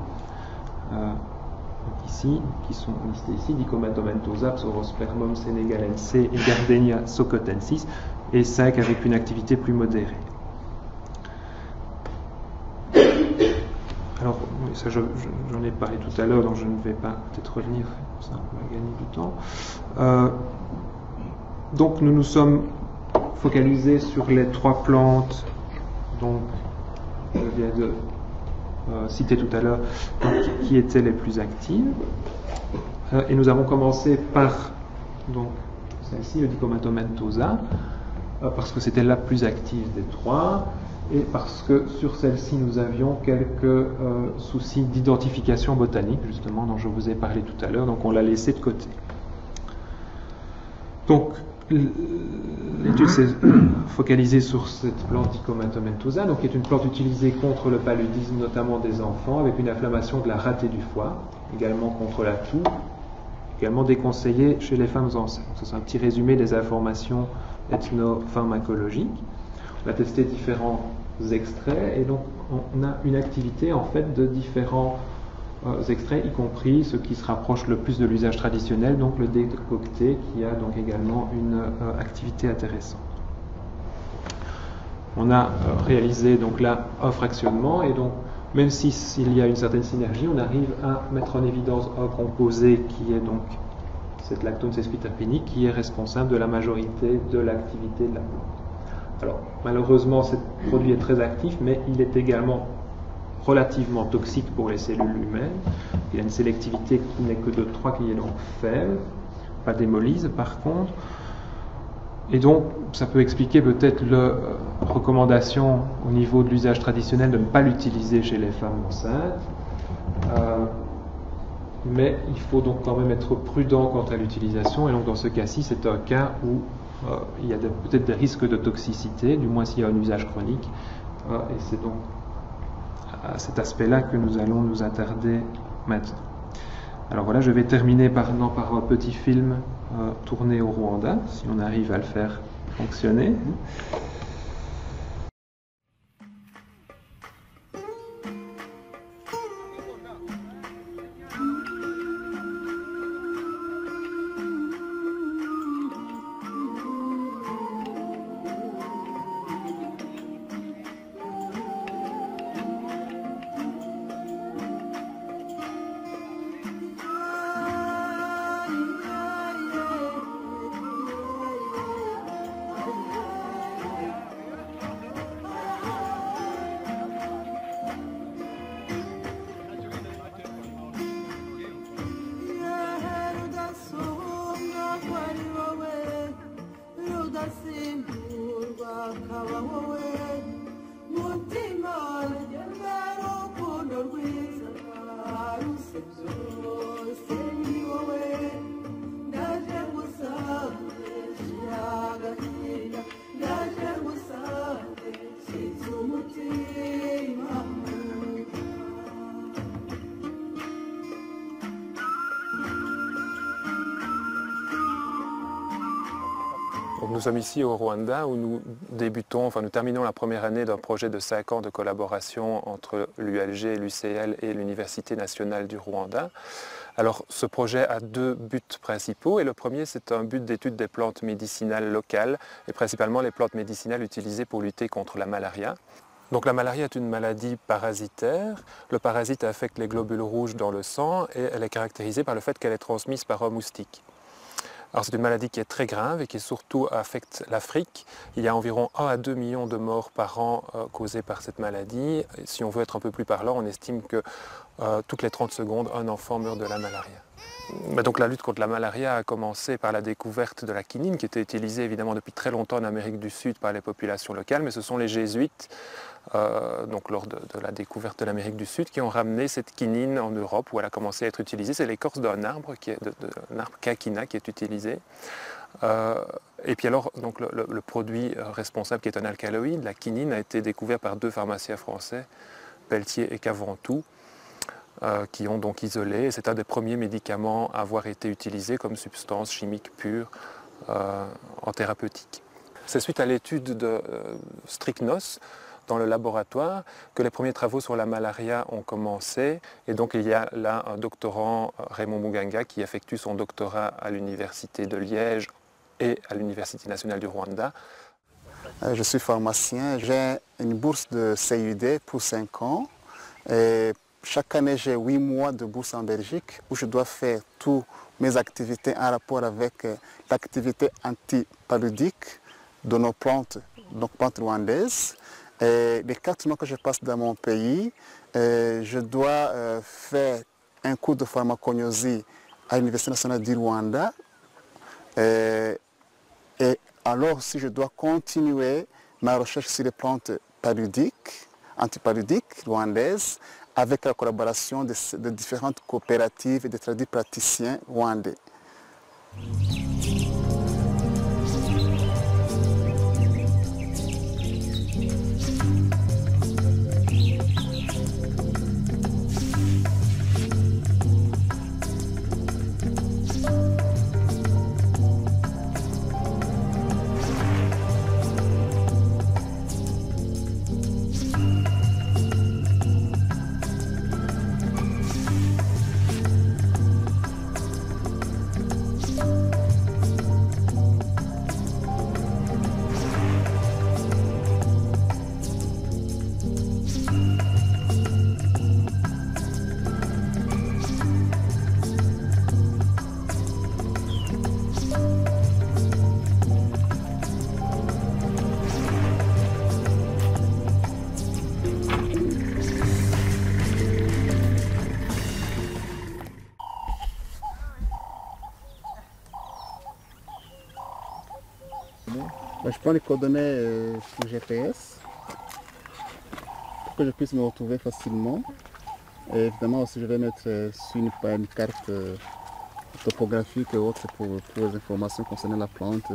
ici, qui sont listées ici, Dicomatomentosa, Psorospermum senegalense et Gardenia socotensis, et 5 avec une activité plus modérée. Alors, ça j'en ai parlé tout à l'heure, donc je ne vais pas peut-être revenir, ça on va gagner du temps. Donc nous nous sommes focalisés sur les 3 plantes, donc je viens de citer tout à l'heure, qui étaient les plus actives. Et nous avons commencé par donc celle-ci, le Dicomatomentosa, parce que c'était la plus active des 3. Et parce que sur celle-ci, nous avions quelques soucis d'identification botanique, justement, dont je vous ai parlé tout à l'heure, donc on l'a laissé de côté. Donc, l'étude s'est focalisée sur cette plante Dicomatomentosa, donc qui est une plante utilisée contre le paludisme, notamment des enfants, avec une inflammation de la rate et du foie, également contre la toux, également déconseillée chez les femmes enceintes. Donc, c'est un petit résumé des informations ethnopharmacologiques. On a testé différents extraits et donc on a une activité en fait de différents extraits, y compris ceux qui se rapprochent le plus de l'usage traditionnel, donc le décocté qui a donc également une activité intéressante. On a réalisé donc là un fractionnement et donc même s'il y a une certaine synergie, on arrive à mettre en évidence un composé qui est donc cette lactone sesquiterpénique qui est responsable de la majorité de l'activité de la plante. Alors, malheureusement, ce produit est très actif, mais il est également relativement toxique pour les cellules humaines. Il a une sélectivité qui n'est que de 3, qui est donc faible, pas d'hémolyse par contre. Et donc, ça peut expliquer peut-être la recommandation au niveau de l'usage traditionnel de ne pas l'utiliser chez les femmes enceintes. Mais il faut donc quand même être prudent quant à l'utilisation. Et donc, dans ce cas-ci, c'est un cas où il y a peut-être des risques de toxicité, du moins s'il y a un usage chronique. Et c'est donc à cet aspect-là que nous allons nous attarder maintenant. Alors voilà, je vais terminer par un petit film tourné au Rwanda, si on arrive à le faire fonctionner. Nous sommes ici au Rwanda où nous terminons la première année d'un projet de 5 ans de collaboration entre l'ULG et l'UCL et l'Université nationale du Rwanda. Alors ce projet a 2 buts principaux et le premier c'est un but d'étude des plantes médicinales locales et principalement les plantes médicinales utilisées pour lutter contre la malaria. Donc la malaria est une maladie parasitaire. Le parasite affecte les globules rouges dans le sang et elle est caractérisée par le fait qu'elle est transmise par un moustique. Alors c'est une maladie qui est très grave et qui surtout affecte l'Afrique. Il y a environ 1 à 2 millions de morts par an causées par cette maladie. Et si on veut être un peu plus parlant, on estime que toutes les 30 secondes, un enfant meurt de la malaria. Donc la lutte contre la malaria a commencé par la découverte de la quinine qui était utilisée évidemment depuis très longtemps en Amérique du Sud par les populations locales, mais ce sont les jésuites, donc lors de la découverte de l'Amérique du Sud, qui ont ramené cette quinine en Europe où elle a commencé à être utilisée. C'est l'écorce d'un arbre, un arbre quinquina qui est utilisé. Et puis alors, donc le produit responsable qui est un alcaloïde, la quinine, a été découvert par 2 pharmaciens français, Pelletier et Caventou. qui ont donc isolé. C'est un des premiers médicaments à avoir été utilisé comme substance chimique pure en thérapeutique. C'est suite à l'étude de strychnos dans le laboratoire que les premiers travaux sur la malaria ont commencé. Et donc il y a là un doctorant, Raymond Muganga, qui effectue son doctorat à l'université de Liège et à l'université nationale du Rwanda. Je suis pharmacien, j'ai une bourse de CUD pour 5 ans. Et chaque année, j'ai 8 mois de bourse en Belgique où je dois faire toutes mes activités en rapport avec l'activité antipaludique de nos plantes, donc plantes rwandaises. Et les 4 mois que je passe dans mon pays, je dois faire un cours de pharmacognosie à l'Université nationale du Rwanda. Et alors aussi, je dois continuer ma recherche sur les plantes paludiques, antipaludiques rwandaises, avec la collaboration de différentes coopératives et de tradipraticiens rwandais. Je prends les coordonnées sur GPS pour que je puisse me retrouver facilement. Et évidemment aussi je vais mettre sur une carte topographique et autres pour les informations concernant la plante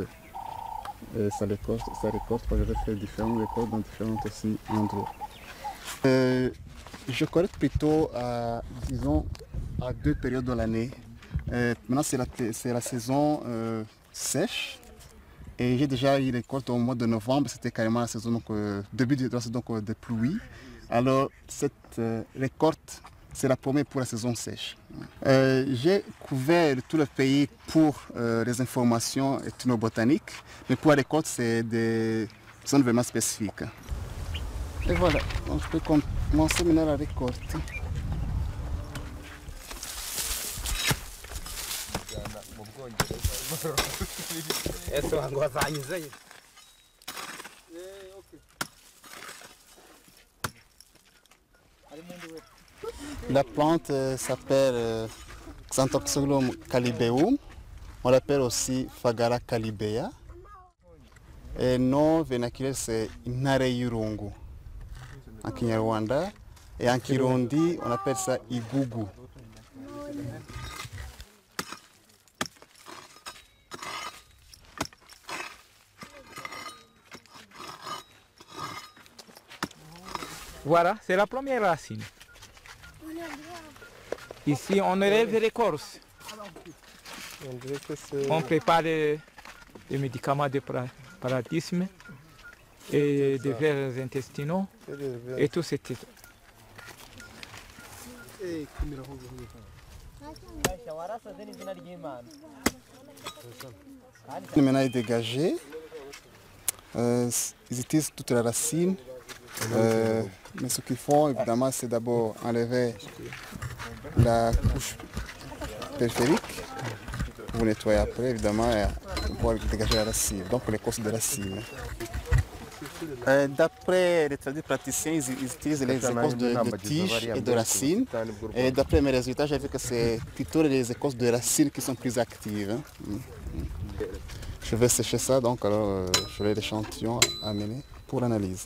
et sa récolte. Je vais faire différentes récoltes dans différents aussi endroits. Je collecte plutôt disons, à 2 périodes de l'année. Maintenant c'est la saison sèche. Et j'ai déjà eu les récoltes au mois de novembre, c'était carrément la saison, donc, début de la saison de pluie. Alors cette récolte, c'est la première pour la saison sèche. J'ai couvert tout le pays pour les informations ethnobotaniques, mais pour la récolte, c'est des zones vraiment spécifiques. Et voilà, donc je peux commencer maintenant la récolte. La plante s'appelle Xanthoxylum calibeum. On l'appelle aussi Fagara calibea. Et nom vernaculaire c'est Inareyurungu en Kinyarwanda. Et en Kirundi, on appelle ça Igugu. Voilà, c'est la première racine. Ici, on élève l'écorce. On prépare les médicaments de paradigme et des vers intestinaux et tout c'était. Maintenant est dégagé. Ils utilisent toute la racine. Mais ce qu'ils font évidemment c'est d'abord enlever la couche périphérique pour nettoyer après évidemment et pour dégager la racine, donc l'écorce de racine. D'après les tradipraticiens, ils utilisent les écorces de tiges et de racines. Et d'après mes résultats, j'ai vu que c'est plutôt les écorces de racines qui sont plus actives. Je vais sécher ça, donc alors je vais l'échantillon amener pour l'analyse.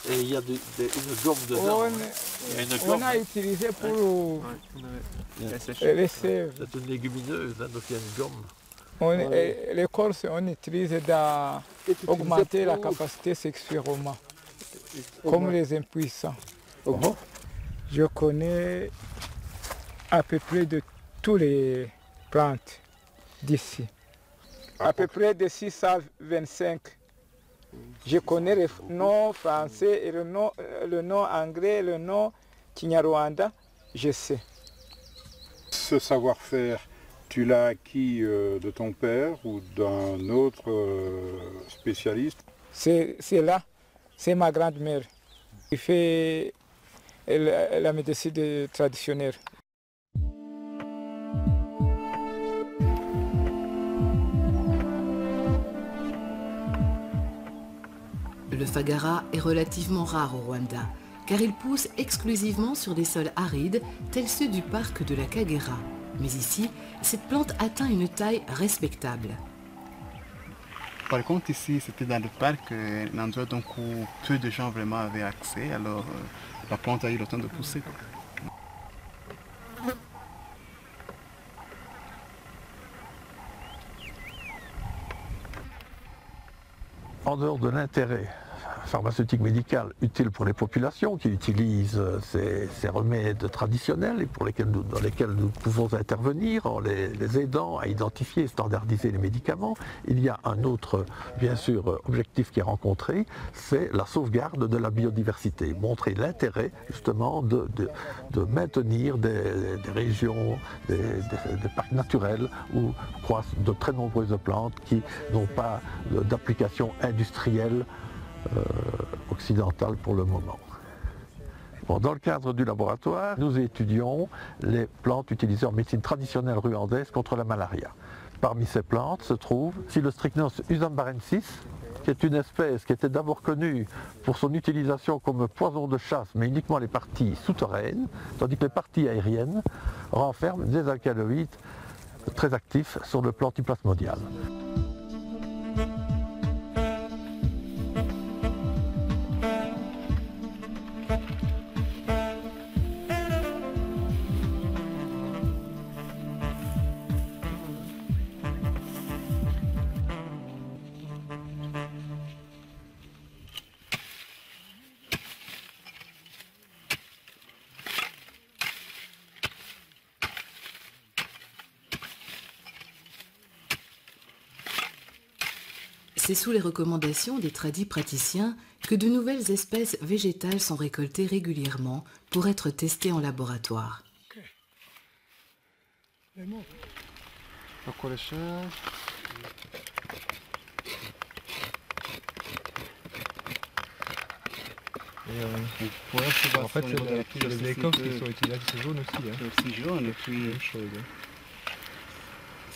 Et il y a une gomme dedans. On a utilisé pour les sèves. C'est une légumineuse, hein, donc il y a une gomme. L'écorce, on utilise pour augmenter la capacité sexuelle. comme les impuissants. Je connais à peu près de toutes les plantes d'ici. À peu près de 625. Je connais le nom français et le nom anglais, le nom Kinyarwanda, je sais. Ce savoir-faire, tu l'as acquis de ton père ou d'un autre spécialiste? C'est là, c'est ma grand-mère qui fait la médecine traditionnelle. Le fagara est relativement rare au Rwanda, car il pousse exclusivement sur des sols arides, tels ceux du parc de la Kagera. Mais ici, cette plante atteint une taille respectable. Par contre, ici, c'était dans le parc, un endroit donc où peu de gens vraiment avaient accès, alors la plante a eu le temps de pousser. En dehors de l'intérêt pharmaceutique médical utile pour les populations qui utilisent ces remèdes traditionnels et dans lesquels nous pouvons intervenir en les aidant à identifier et standardiser les médicaments. Il y a un autre, bien sûr, objectif qui est rencontré, c'est la sauvegarde de la biodiversité, montrer l'intérêt justement de maintenir des régions, des parcs naturels où croissent de très nombreuses plantes qui n'ont pas d'application industrielle occidentale pour le moment. Bon, dans le cadre du laboratoire, nous étudions les plantes utilisées en médecine traditionnelle rwandaise contre la malaria. Parmi ces plantes se trouve Silostrychnos uzambarensis, qui est une espèce qui était d'abord connue pour son utilisation comme poison de chasse, mais uniquement les parties souterraines, tandis que les parties aériennes renferment des alcaloïdes très actifs sur le plan antiplasmodial. C'est sous les recommandations des tradis praticiens que de nouvelles espèces végétales sont récoltées régulièrement pour être testées en laboratoire. En fait, c'est les écorces qui sont utilisées, c'est jaune aussi. C'est aussi jaune et puis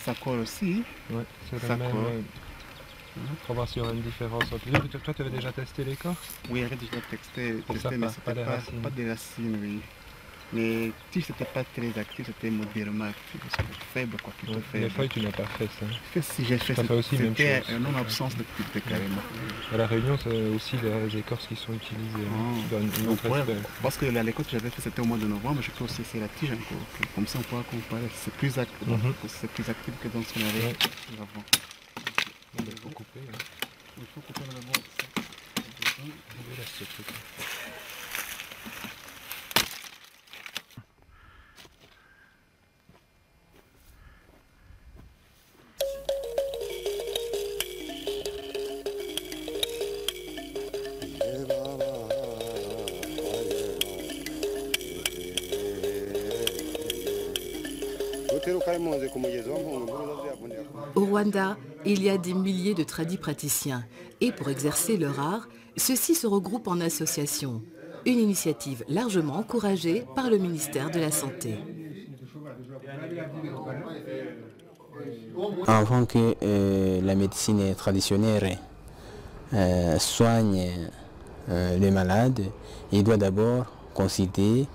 ça colle aussi. Ouais, c'est la même. Pour voir s'il y aurait une différence entre les deux. Toi, tu avais déjà testé l'écorce? Oui, j'avais déjà testé mais pas des racines, oui. Les tiges n'étaient pas très actives, c'était modérément actif, c'était faible, quoi, plutôt faible. Les feuilles, tu n'as pas fait ça. Si j'ai fait, c'était une non-absence de carrément. À La Réunion, c'est aussi les écorces qui sont utilisées dans une autre espèce. Parce que l'écorce que j'avais fait, c'était au mois de novembre, je peux aussi essayer la tige encore. Comme ça, on pourra comparer. C'est plus actif, que dans ce qu'on avait avant. Il faut couper. Il faut couper d'abord. Je laisse ce truc. Au Rwanda, il y a des milliers de tradis praticiens et pour exercer leur art, ceux-ci se regroupent en associations. Une initiative largement encouragée par le ministère de la Santé. Avant que la médecine traditionnelle soigne les malades, il doit d'abord consulter,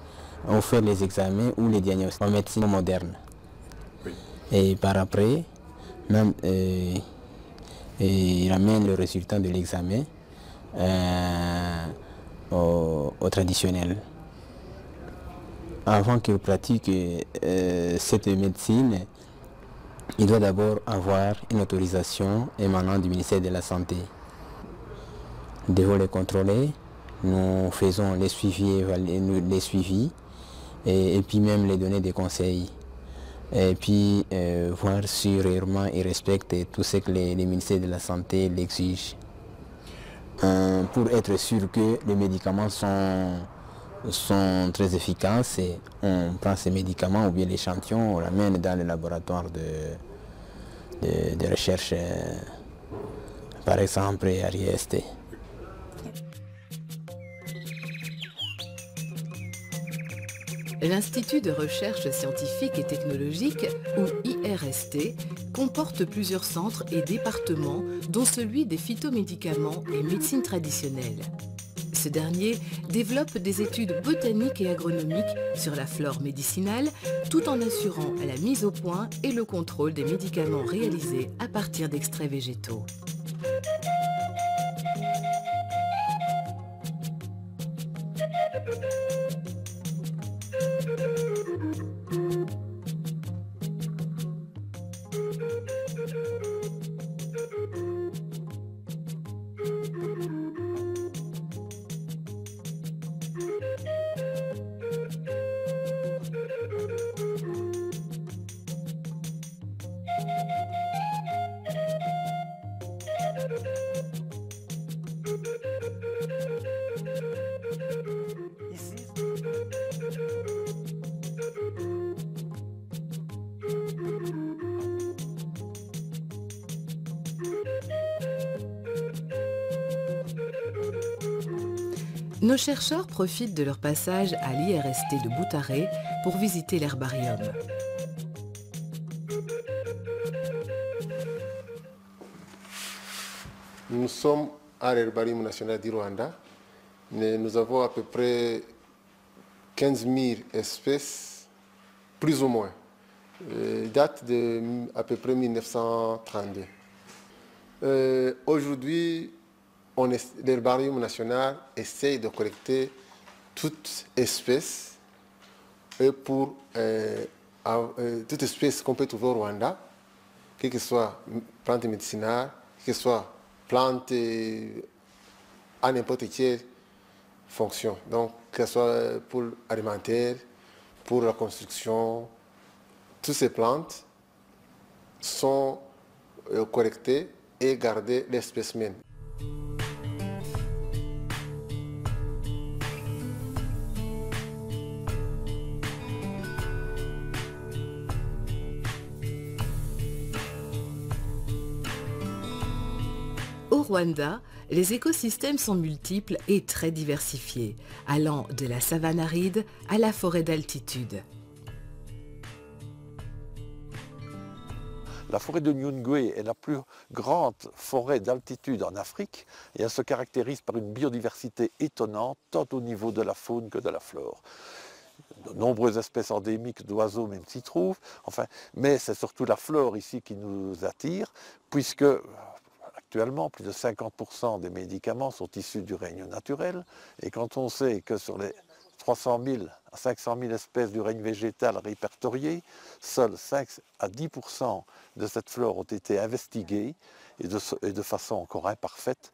on fait les examens ou les diagnostics en médecine moderne. Et par après, même, il amène le résultat de l'examen au traditionnel. Avant qu'il pratique cette médecine, il doit d'abord avoir une autorisation émanant du ministère de la Santé. Il doit les contrôler nous faisons les suivis, et puis même les donner des conseils. Et puis voir si réellement ils respectent tout ce que les ministères de la Santé l'exigent. Pour être sûr que les médicaments sont très efficaces, et on prend ces médicaments ou bien l'échantillon, on l'amène dans le laboratoire de recherche, par exemple à l'IRST. L'Institut de recherche scientifique et technologique, ou IRST, comporte plusieurs centres et départements, dont celui des phytomédicaments et médecine traditionnelle. Ce dernier développe des études botaniques et agronomiques sur la flore médicinale, tout en assurant la mise au point et le contrôle des médicaments réalisés à partir d'extraits végétaux. Nos chercheurs profitent de leur passage à l'IRST de Boutaré pour visiter l'herbarium. Nous sommes à l'herbarium national du Rwanda. Nous avons à peu près 15 000 espèces, plus ou moins. Date de à peu près 1932. Aujourd'hui, l'herbarium national essaye de collecter toute espèce et pour toute espèce qu'on peut trouver au Rwanda, quelle que soit plante médicinale, que ce soit plante à n'importe quelle fonction. Donc, que ce soit pour l'alimentaire, pour la construction, toutes ces plantes sont collectées et gardées les spécimens. Au Rwanda, les écosystèmes sont multiples et très diversifiés, allant de la savane aride à la forêt d'altitude. La forêt de Nyungwe est la plus grande forêt d'altitude en Afrique et elle se caractérise par une biodiversité étonnante tant au niveau de la faune que de la flore. De nombreuses espèces endémiques d'oiseaux même s'y trouvent, mais c'est surtout la flore ici qui nous attire puisque actuellement, plus de 50% des médicaments sont issus du règne naturel. Et quand on sait que sur les 300 000 à 500 000 espèces du règne végétal répertoriées, seuls 5 à 10% de cette flore ont été investiguées et de façon encore imparfaite.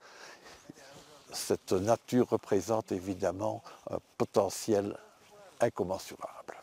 Cette nature représente évidemment un potentiel incommensurable.